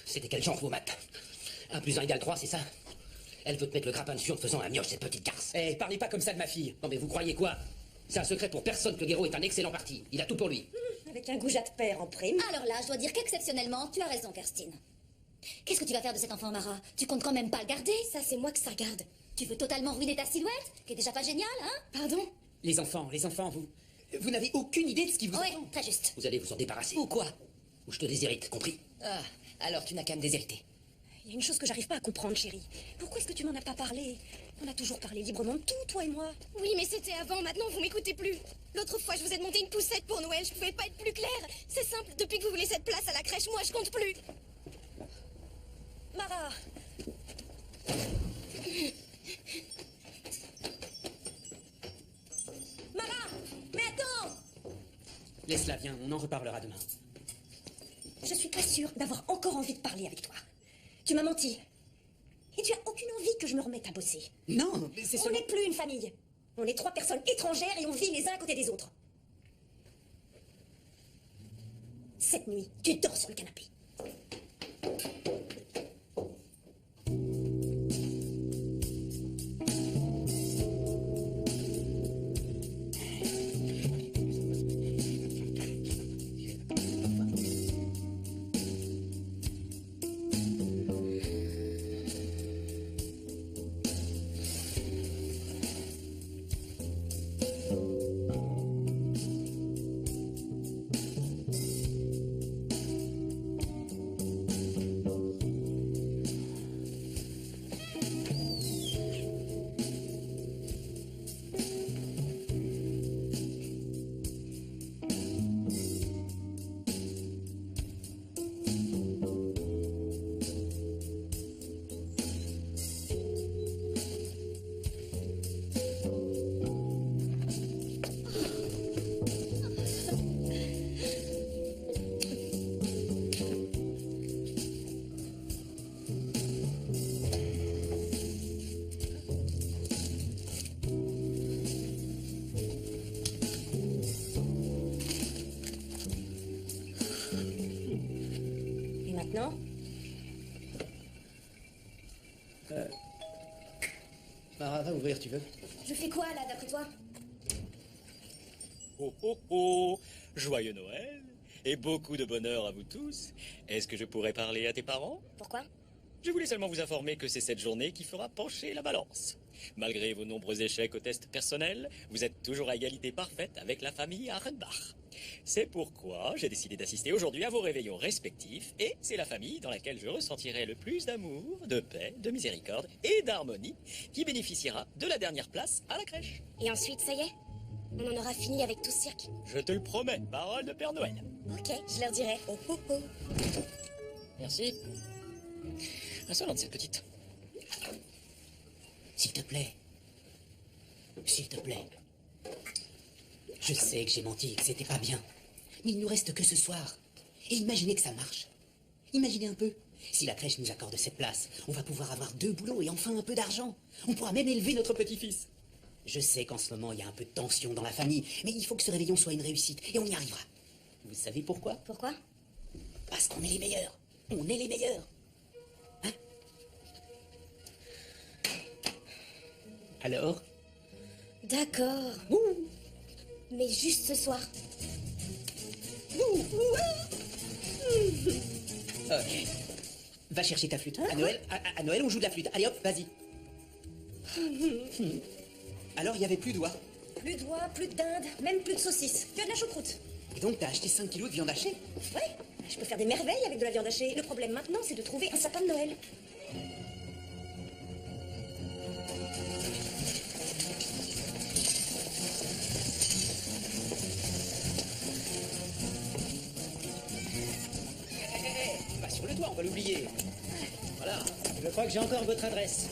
C'était quel genre vos maths? 1 + 1 = 3, c'est ça? Elle veut te mettre le grappin dessus en te faisant un mioche, cette petite garce. Eh, parlez pas comme ça de ma fille. Non mais vous croyez quoi? C'est un secret pour personne que Guéraud est un excellent parti. Il a tout pour lui. Avec un goujat de père en prime. Alors là, je dois dire qu'exceptionnellement, tu as raison, Kirstine. Qu'est-ce que tu vas faire de cet enfant, Mara? Tu comptes quand même pas le garder? Ça, c'est moi que ça regarde. Tu veux totalement ruiner ta silhouette, qui est déjà pas géniale, hein? Pardon? Les enfants, vous n'avez aucune idée de ce qui vous Oui, attend. très juste. Vous allez vous en débarrasser. Ou quoi? Ou je te déshérite, compris? Ah, alors tu n'as qu'à me déshériter. Il y a une chose que j'arrive pas à comprendre, chérie. Pourquoi est-ce que tu m'en as pas parlé? On a toujours parlé librement de tout, toi et moi. Oui, mais c'était avant, maintenant vous m'écoutez plus. L'autre fois, je vous ai demandé une poussette pour Noël, je pouvais pas être plus claire. C'est simple, depuis que vous voulez cette place à la crèche, moi je compte plus. Mara! Mara! Mais attends! Laisse-la, viens, on en reparlera demain. Je suis pas sûre d'avoir encore envie de parler avec toi. Tu m'as menti. Et tu as aucune envie que je me remette à bosser. Non, mais c'est On seulement... n'est plus une famille. On est 3 personnes étrangères et on vit les uns à côté des autres. Cette nuit, tu dors sur le canapé. Non? Mara, va ouvrir, tu veux? Je fais quoi, là, d'après toi? Oh oh oh! Joyeux Noël! Et beaucoup de bonheur à vous tous. Est-ce que je pourrais parler à tes parents? Pourquoi? Je voulais seulement vous informer que c'est cette journée qui fera pencher la balance. Malgré vos nombreux échecs au test personnel, vous êtes toujours à égalité parfaite avec la famille Arenbach. C'est pourquoi j'ai décidé d'assister aujourd'hui à vos réveillons respectifs, et c'est la famille dans laquelle je ressentirai le plus d'amour, de paix, de miséricorde et d'harmonie qui bénéficiera de la dernière place à la crèche. Et ensuite, ça y est? On en aura fini avec tout ce cirque? Je te le promets, parole de Père Noël. Ok, je leur dirai. Oh oh oh. Merci. Insolente, cette petite. S'il te plaît. S'il te plaît. Je sais que j'ai menti et que c'était pas bien. Mais il nous reste que ce soir. Et imaginez que ça marche. Imaginez un peu. Si la crèche nous accorde cette place, on va pouvoir avoir 2 boulots et enfin un peu d'argent. On pourra même élever notre petit-fils. Je sais qu'en ce moment, il y a un peu de tension dans la famille, mais il faut que ce réveillon soit une réussite. Et on y arrivera. Vous savez pourquoi? Pourquoi? Parce qu'on est les meilleurs. On est les meilleurs. Hein? Alors? D'accord. Mais juste ce soir. Ok. Va chercher ta flûte. À Noël, on joue de la flûte. Allez hop, vas-y. Alors, il n'y avait plus d'oie. Plus de doigts, plus de dinde, même plus de saucisses. Que de la choucroute. Et donc, t'as acheté 5 kilos de viande hachée? Ouais, je peux faire des merveilles avec de la viande hachée. Le problème maintenant, c'est de trouver un sapin de Noël. Bah, sur le toit, on va l'oublier. Voilà. Je crois que j'ai encore votre adresse.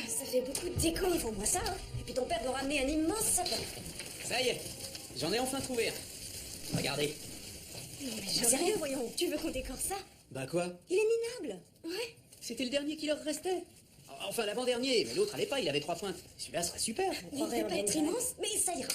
Ça fait beaucoup de déco, il faut moi ça. Hein. Et puis ton père doit ramener un immense sapin. Ça y est, j'en ai enfin trouvé un. Regardez. Non mais sérieux, voyons, tu veux qu'on décore ça? Bah quoi? Il est minable. Ouais. C'était le dernier qui leur restait. Enfin, l'avant-dernier, mais l'autre allait pas, il avait 3 pointes. Celui-là serait super. Il ne peut pas être immense, mais ça ira.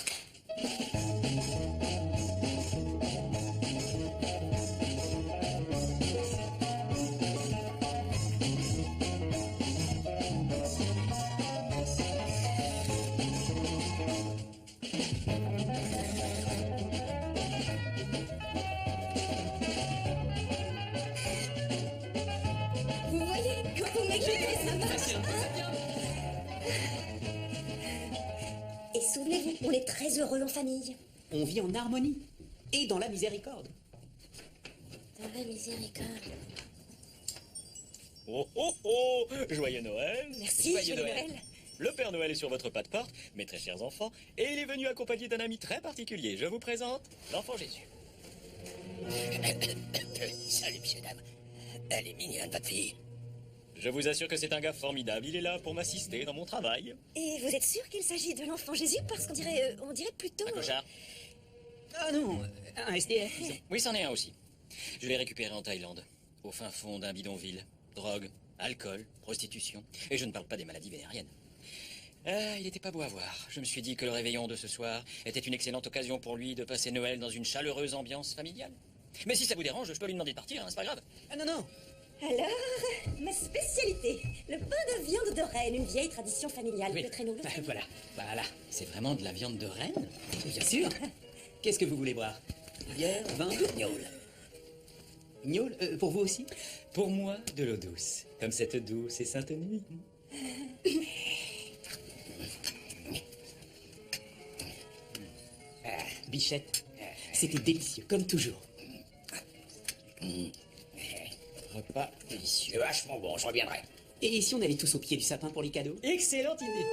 Vous voyez, quand on écrit, ça marche. Et souvenez-vous, on est très heureux en famille. On vit en harmonie et dans la miséricorde. Dans la miséricorde. Oh oh oh! Joyeux Noël! Merci, joyeux Noël. Le Père Noël est sur votre pas de porte, mes très chers enfants, et il est venu accompagné d'un ami très particulier. Je vous présente l'enfant Jésus. Salut, messieurs, dames. Elle est mignonne, votre fille. Je vous assure que c'est un gars formidable. Il est là pour m'assister dans mon travail. Et vous êtes sûr qu'il s'agit de l'enfant Jésus? Parce qu'on dirait plutôt... Un clochard? Ah non, un SDF. Oui, c'en est un aussi. Je l'ai récupéré en Thaïlande, au fin fond d'un bidonville. Drogue, alcool, prostitution. Et je ne parle pas des maladies vénériennes. Ah, il n'était pas beau à voir. Je me suis dit que le réveillon de ce soir était une excellente occasion pour lui de passer Noël dans une chaleureuse ambiance familiale. Mais si ça vous dérange, je peux lui demander de partir, hein, c'est pas grave. Ah non, non. Alors, ma spécialité, le pain de viande de reine, une vieille tradition familiale. Oui. Le traîneau, le traîneau. Voilà. C'est vraiment de la viande de reine? Bien sûr. Qu'est-ce que vous voulez boire? Bière, vin? Gnôle. Gnôle, pour vous aussi? Pour moi, de l'eau douce, comme cette douce et sainte nuit. Bichette, c'était délicieux, comme toujours. Repas délicieux. Vachement bon, je reviendrai. Et si on allait tous au pied du sapin pour les cadeaux? Excellente idée.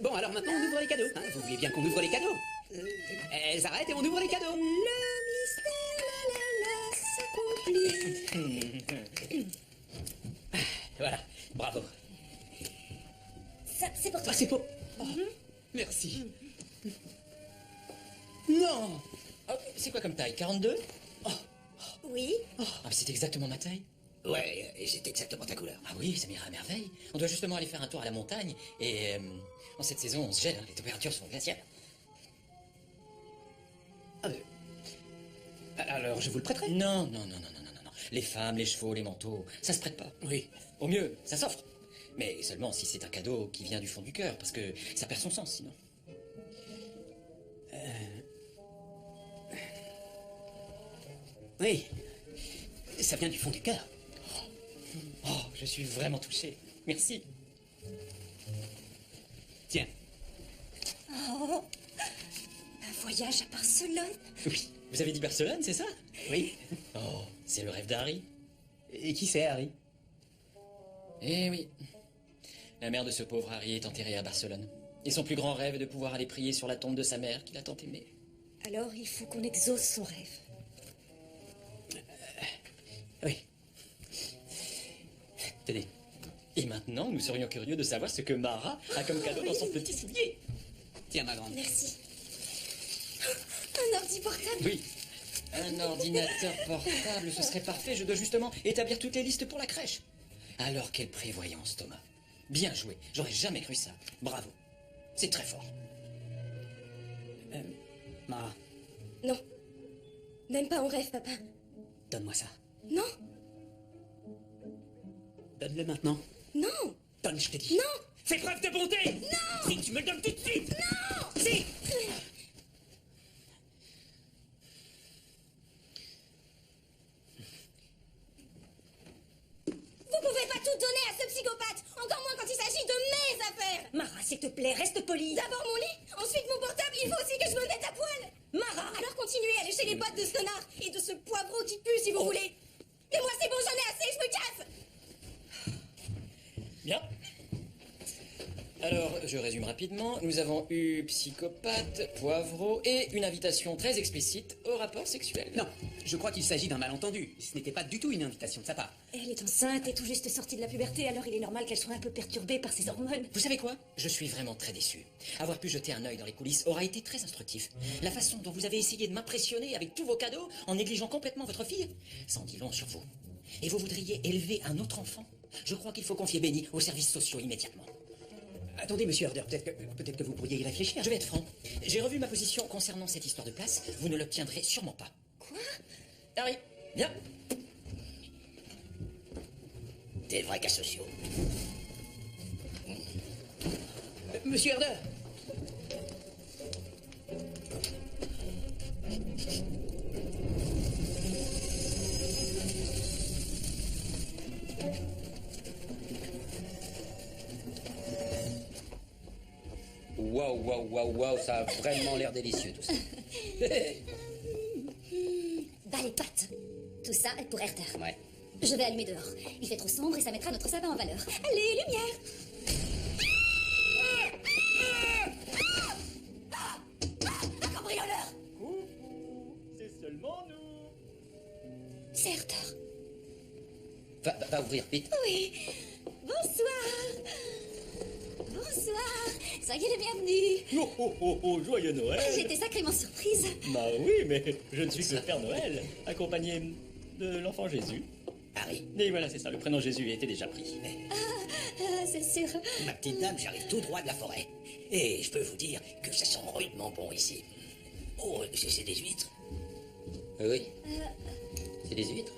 Bon, alors maintenant on ouvre les cadeaux. Hein, vous voulez bien qu'on ouvre les cadeaux? Elles arrêtent et on ouvre les cadeaux. Le mystère, s'accomplit. Voilà, bravo. Ça, c'est pour toi. Ah, c'est pour... Oh, merci. Non. Oh, c'est quoi comme taille? 42? Oui. Ah, mais c'est exactement ma taille. Ouais, et c'est exactement ta couleur. Ah oui, ça m'ira à merveille. On doit justement aller faire un tour à la montagne. Et en cette saison, on se gèle, hein, les températures sont glaciales. Alors, je vous le prêterai. Non. Les femmes, les chevaux, les manteaux, ça se prête pas. Oui. Au mieux, ça s'offre. Mais seulement si c'est un cadeau qui vient du fond du cœur, parce que ça perd son sens sinon. Oui, ça vient du fond du cœur. Oh, je suis vraiment touché. Merci. Tiens. Oh, un voyage à Barcelone. Oui. Vous avez dit Barcelone, c'est ça? Oui. Oh, c'est le rêve d'Harry. Et qui c'est, Harry? Eh oui. La mère de ce pauvre Harry est enterrée à Barcelone. Et son plus grand rêve est de pouvoir aller prier sur la tombe de sa mère qu'il a tant aimée. Alors, il faut qu'on exauce son rêve. Oui. Tenez. Et maintenant, nous serions curieux de savoir ce que Mara a comme cadeau dans son petit soulier. Tiens, ma grande. Merci. Un ordi portable. Oui. Un ordinateur portable, ce serait parfait. Je dois justement établir toutes les listes pour la crèche. Alors, quelle prévoyance, Thomas. Bien joué. J'aurais jamais cru ça. Bravo. C'est très fort. Mara, Non. Même pas en rêve, papa. donne-moi ça. Non. Donne-le maintenant. Non. Donne, je te dis. Non. Fais preuve de bonté. Non. Si tu me le donnes tout de suite. Non. Si. Vous pouvez pas tout donner à ce psychopathe. Encore moins quand il s'agit de mes affaires. Mara, s'il te plaît, reste polie. D'abord mon lit, ensuite mon portable. Il faut aussi que je me mette à poil. Mara. Alors continuez à lécher les bottes de ce connard et de ce poivreau qui pue si vous voulez. Mais moi c'est bon, j'en ai assez, je me casse. Bien. Alors, je résume rapidement. Nous avons eu psychopathe, poivreau et une invitation très explicite au rapport sexuel. Non, je crois qu'il s'agit d'un malentendu. Ce n'était pas du tout une invitation de sa part. Elle est enceinte et tout juste sortie de la puberté, alors il est normal qu'elle soit un peu perturbée par ses hormones. Vous savez quoi? Je suis vraiment très déçu. Avoir pu jeter un œil dans les coulisses aura été très instructif. La façon dont vous avez essayé de m'impressionner avec tous vos cadeaux en négligeant complètement votre fille, ça en dit long sur vous. Et vous voudriez élever un autre enfant? Je crois qu'il faut confier Benny aux services sociaux immédiatement. Attendez, monsieur Herder, peut-être que vous pourriez y réfléchir. Je vais être franc. J'ai revu ma position concernant cette histoire de place. Vous ne l'obtiendrez sûrement pas. Quoi? Harry, viens. Des vrais cas sociaux. Monsieur Herder. Waouh, ça a vraiment l'air délicieux tout ça. Bah les pattes. Tout ça est pour Herder. Ouais. Je vais allumer dehors. Il fait trop sombre et ça mettra notre sapin en valeur. Allez, lumière. Un cambrioleur. C'est seulement nous. C'est Herder. Va ouvrir, vite. Oui. Bonsoir. Bonsoir. Soyez les bienvenus. Oh, joyeux Noël. J'étais sacrément surprise. Bah oui, mais je ne suis que le Père Noël, accompagné de l'enfant Jésus. Harry, Et voilà, c'est ça, le prénom Jésus était déjà pris. C'est sûr. ma petite dame, j'arrive tout droit de la forêt. Et je peux vous dire que ça sent rudement bon ici. Oh, c'est des huîtres. Oui. C'est des huîtres.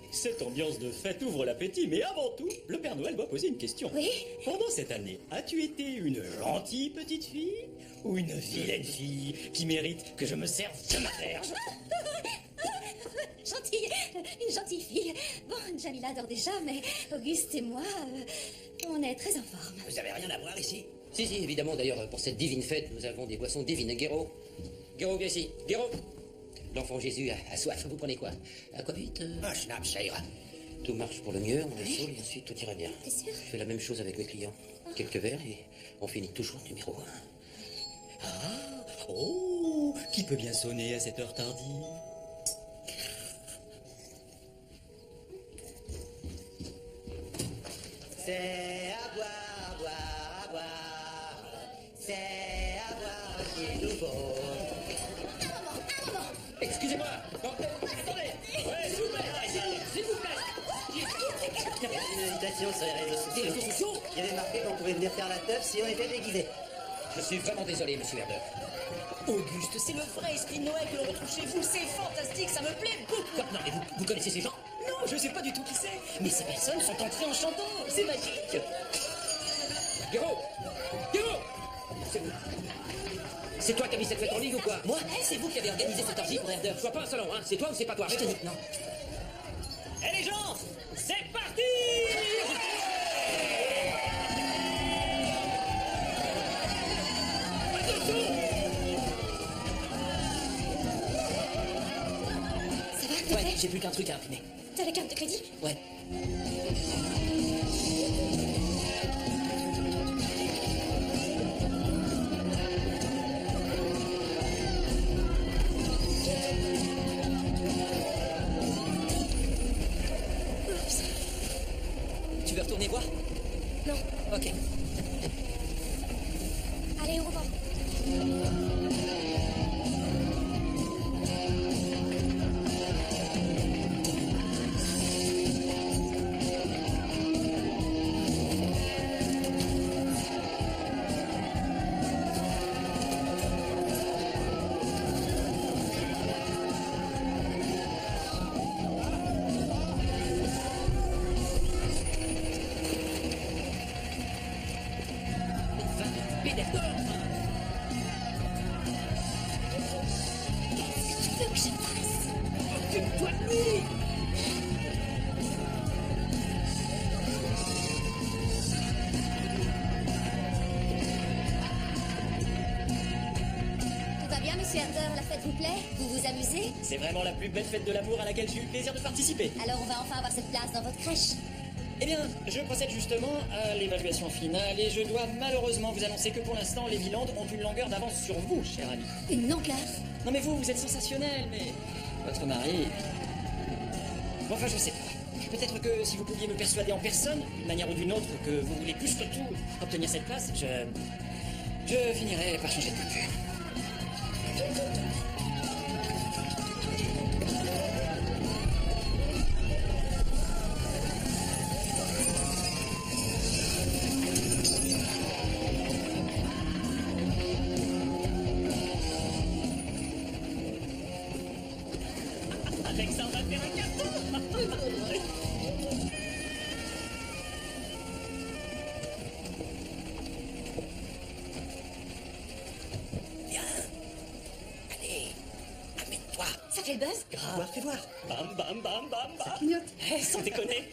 Cette ambiance de fête ouvre l'appétit, mais avant tout, le Père Noël doit poser une question. Oui. Pendant cette année, as-tu été une gentille petite fille ou une vilaine fille qui mérite que je me serve de ma verge? Gentille, une gentille fille. Bon, Jamila dort déjà, mais Auguste et moi, on est très en forme. Vous avez rien à voir ici? Si, évidemment, d'ailleurs, pour cette divine fête, nous avons des boissons divines. Guéraud, viens ici. Guéraud, l'enfant Jésus a soif, vous prenez quoi? Aquavite Un schnapp, ça ira. Tout marche pour le mieux, on est saoul et ensuite tout ira bien. T'es sûr? Je fais la même chose avec mes clients. Quelques verres et on finit toujours numéro 1. Ah, oh, qui peut bien sonner à cette heure tardive? C'est à boire, c'est à boire qui est nouveau. Excusez-moi. Attendez. Ouais, s'il vous plaît. Une invitation sur les réseaux sociaux. Il y avait marqué qu'on pouvait venir faire la teuf si on était déguisé. Je suis vraiment désolé, monsieur Herder. Auguste, c'est le vrai esprit de Noël que l'on retrouve chez vous. C'est fantastique, ça me plaît beaucoup. Quoi? Non, mais vous connaissez ces gens? Non, je sais pas du tout qui c'est. Mais ces personnes sont entrées en chantant. C'est magique. Guéraud, c'est vous. C'est toi qui as mis cette fête en ligne ou quoi? Moi, c'est vous qui avez organisé cette orgie pour Herder. Sois pas insolent, hein. C'est toi ou c'est pas toi? Je te dis que non. Eh les gens, c'est parti! Ça va, Ouais, j'ai plus qu'un truc à imprimer. T'as la carte de crédit? Ouais. Tu veux retourner voir? Non. Ok. Allez, au revoir. t'occuper d'Hector. Qu'est-ce que tu veux que je fasse? Occupe-toi de lui. Tout va bien, monsieur Herder? La fête vous plaît? Vous vous amusez? C'est vraiment la plus belle fête de l'amour à laquelle j'ai eu le plaisir de participer. Alors on va enfin avoir cette place dans votre crèche. Eh bien, je procède justement à l'évaluation finale et je dois malheureusement vous annoncer que pour l'instant, les Vilandes ont une longueur d'avance sur vous, cher ami. Une longueur? Non mais vous êtes sensationnel, mais votre mari... Bon, enfin, je sais pas. Peut-être que si vous pouviez me persuader en personne, d'une manière ou d'une autre, que vous voulez plus que tout obtenir cette place, je finirai par changer de point de vue. Avec ça, on va faire un carton. Viens. Allez, amène-toi. Ça fait le buzz? Fais voir. Bam, bam, bam, bam, bam. Eh, sans déconner.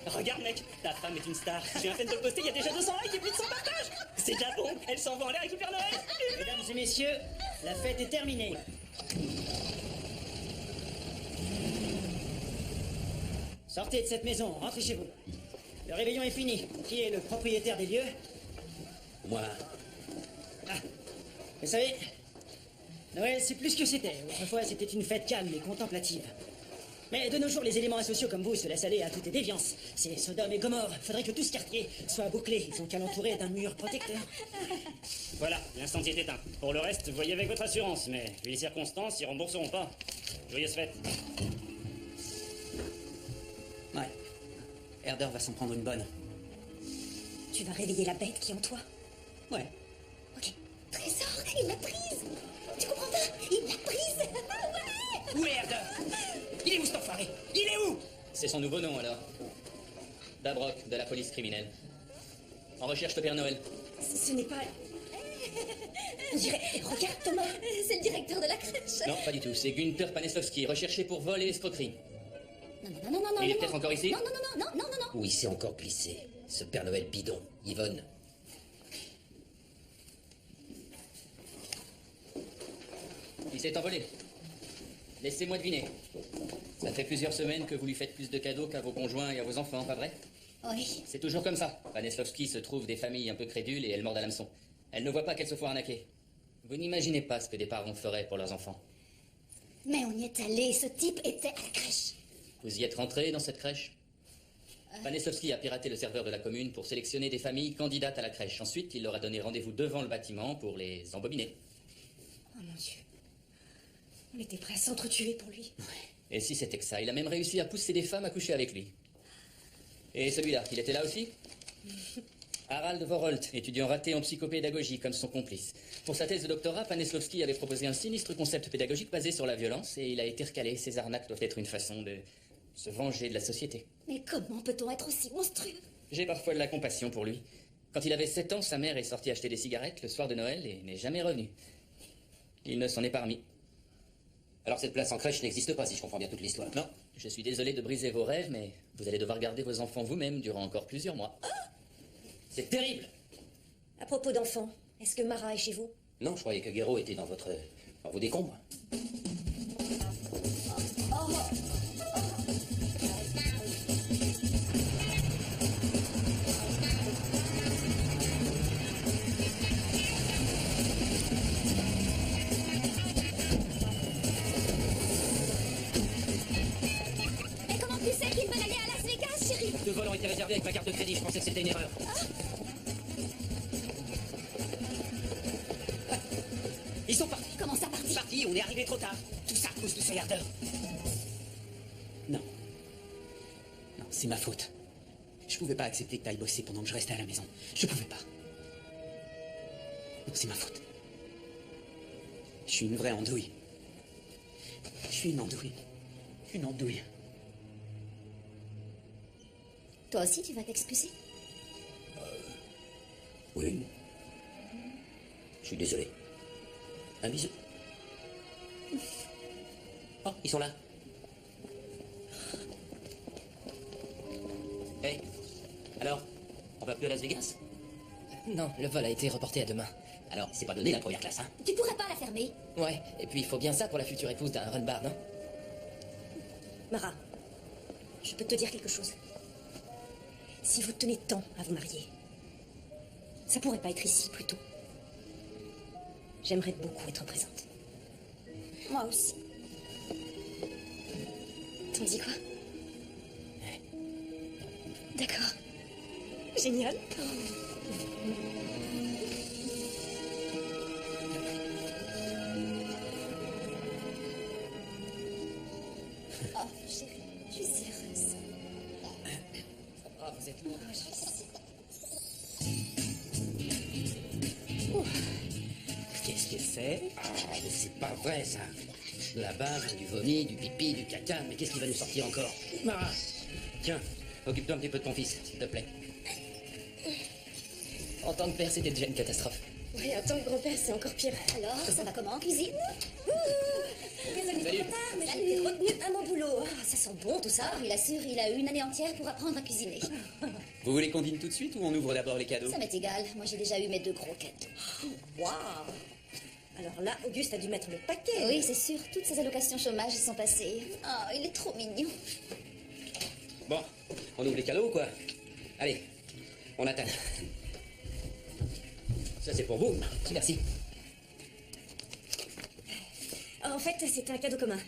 Regarde, mec, ta femme est une star. J'ai un fait de le poster, il y a déjà 200 likes et plus de 100 partages. C'est déjà bon. Elle s'en va en l'air avec le Père Noël. Mesdames et messieurs, la fête est terminée. Sortez de cette maison, rentrez chez vous. Le réveillon est fini. Qui est le propriétaire des lieux? Moi, Ah, vous savez, Noël, c'est plus que c'était. Autrefois, c'était une fête calme et contemplative. Mais de nos jours, les éléments asociaux comme vous se laissent aller à toutes les déviances. C'est Sodome et Gomorre. Faudrait que tout ce quartier soit bouclé. Ils ont qu'à l'entourer d'un mur protecteur. Voilà, l'incendie est éteint. Pour le reste, voyez avec votre assurance, mais vu les circonstances, ils rembourseront pas. Joyeuse fête. Ouais. Herder va s'en prendre une bonne. Tu vas réveiller la bête qui est en toi. Ouais. Ok. Trésor, il l'a prise. Tu comprends pas? Il l'a prise. Ouais. où est Herder? Il est où cet enfoiré? Il est où? C'est son nouveau nom, alors. Dabrock, de la police criminelle. En recherche le Père Noël. Ce n'est pas... On dirait... Regarde, Thomas. C'est le directeur de la crèche. Non, pas du tout. C'est Günther Paneslavski, recherché pour vol et escroquerie. Non. Il est peut-être encore ici? Non. Où il s'est encore glissé? Ce Père Noël bidon, Yvonne. Il s'est envolé. Laissez-moi deviner. Ça fait plusieurs semaines que vous lui faites plus de cadeaux qu'à vos conjoints et à vos enfants, pas vrai? Oui. C'est toujours comme ça. Paneslavski se trouve des familles un peu crédules et elles mordent à l'hameçon. Elles ne voient pas qu'elles se font arnaquer. Vous n'imaginez pas ce que des parents feraient pour leurs enfants. Mais on y est allé. Ce type était à la crèche. Vous y êtes rentré dans cette crèche? Paneslavski a piraté le serveur de la commune pour sélectionner des familles candidates à la crèche. Ensuite, il leur a donné rendez-vous devant le bâtiment pour les embobiner. Oh mon Dieu. On était prêts à s'entretuer pour lui. Et si c'était que ça, il a même réussi à pousser des femmes à coucher avec lui. Et celui-là, il était là aussi? Harald Vorolt, étudiant raté en psychopédagogie comme son complice. Pour sa thèse de doctorat, Paneslavski avait proposé un sinistre concept pédagogique basé sur la violence et il a été recalé. Ces arnaques doivent être une façon de se venger de la société. Mais comment peut-on être aussi monstrueux? J'ai parfois de la compassion pour lui. Quand il avait 7 ans, sa mère est sortie acheter des cigarettes le soir de Noël et n'est jamais revenue. Il ne s'en est pas remis. Alors cette place en crèche n'existe pas, si je comprends bien toute l'histoire. Non, je suis désolé de briser vos rêves, mais vous allez devoir garder vos enfants vous-même durant encore plusieurs mois. C'est terrible. À propos d'enfants, est-ce que Mara est chez vous? Non, je croyais que Guéraud était dans vos décombres. Mais comment tu sais qu'il veut aller à Las Vegas, chérie? Deux vols ont été réservés avec ma carte de crédit, je pensais que c'était une erreur. Ils sont partis. Comment ça parti? Partis, on est arrivé trop tard. Tout ça à cause de ce Herder. Non. Non, c'est ma faute. Je pouvais pas accepter que t'ailles bosser pendant que je restais à la maison. Je pouvais pas. Non, c'est ma faute. Je suis une vraie andouille. Je suis une andouille. Une andouille. Toi aussi, tu vas t'excuser? Oui. Je suis désolé. Un bisou. Oh, ils sont là. Hé, alors, on va plus à Las Vegas? Non, le vol a été reporté à demain. Alors, c'est pas donné la première classe, hein? Tu pourrais pas la fermer? Ouais, et puis il faut bien ça pour la future épouse d'un Runbar, non? Mara, je peux te dire quelque chose. Si vous tenez tant à vous marier, ça pourrait pas être ici, plutôt. J'aimerais beaucoup être présente. Moi aussi. T'en dis quoi? D'accord. Génial. Oh, chérie, je suis si heureuse. Ah, vous êtes lourd. Qu'est-ce qu'elle fait? Ah, mais c'est pas vrai, ça. De la bave, du vomi, du pipi, du caca, mais qu'est-ce qui va nous sortir encore? Mara, tiens, occupe-toi un petit peu de ton fils, s'il te plaît. En tant que père, c'était déjà une catastrophe. Oui, en tant que grand-père, c'est encore pire. Alors, ça va comment en cuisine? Désolée de trop tard, mais j'ai été retenue à mon boulot. Ah, ça sent bon, tout ça. Il assure, il a eu une année entière pour apprendre à cuisiner. Vous voulez qu'on dîne tout de suite ou on ouvre d'abord les cadeaux? Ça m'est égal. Moi, j'ai déjà eu mes 2 gros cadeaux. Waouh. Alors là, Auguste a dû mettre le paquet. Oui, c'est sûr. Toutes ces allocations chômage y sont passées. Oh, il est trop mignon. Bon, on ouvre les cadeaux ou quoi? Allez, on attaque. Ça, c'est pour vous. Merci. En fait, c'est un cadeau commun.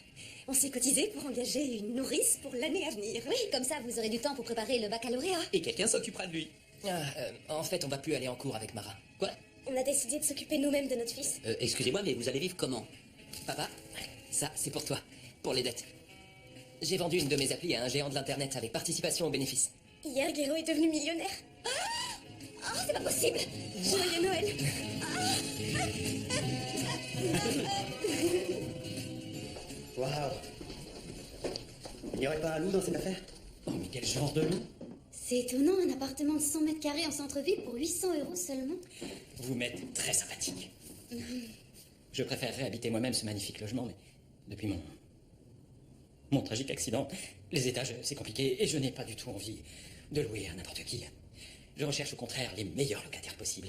On s'est cotisé pour engager une nourrice pour l'année à venir. Oui, comme ça, vous aurez du temps pour préparer le baccalauréat. Et quelqu'un s'occupera de lui. En fait, on va plus aller en cours avec Mara. Quoi? On a décidé de s'occuper nous-mêmes de notre fils. Excusez-moi, mais vous allez vivre comment? Papa, ça, c'est pour toi, pour les dettes. J'ai vendu une de mes applis à un géant de l'Internet avec participation aux bénéfices. Hier, Guéraud est devenu millionnaire. Oh, c'est pas possible. Joyeux Noël. Waouh! Il n'y aurait pas un loup dans cette affaire? Oh, mais quel genre de loup? C'est étonnant, un appartement de 100 mètres carrés en centre-ville pour 800 € seulement. Vous m'êtes très sympathique. Je préférerais habiter moi-même ce magnifique logement, mais depuis mon tragique accident, les étages, c'est compliqué et je n'ai pas du tout envie de louer à n'importe qui. Je recherche au contraire les meilleurs locataires possibles.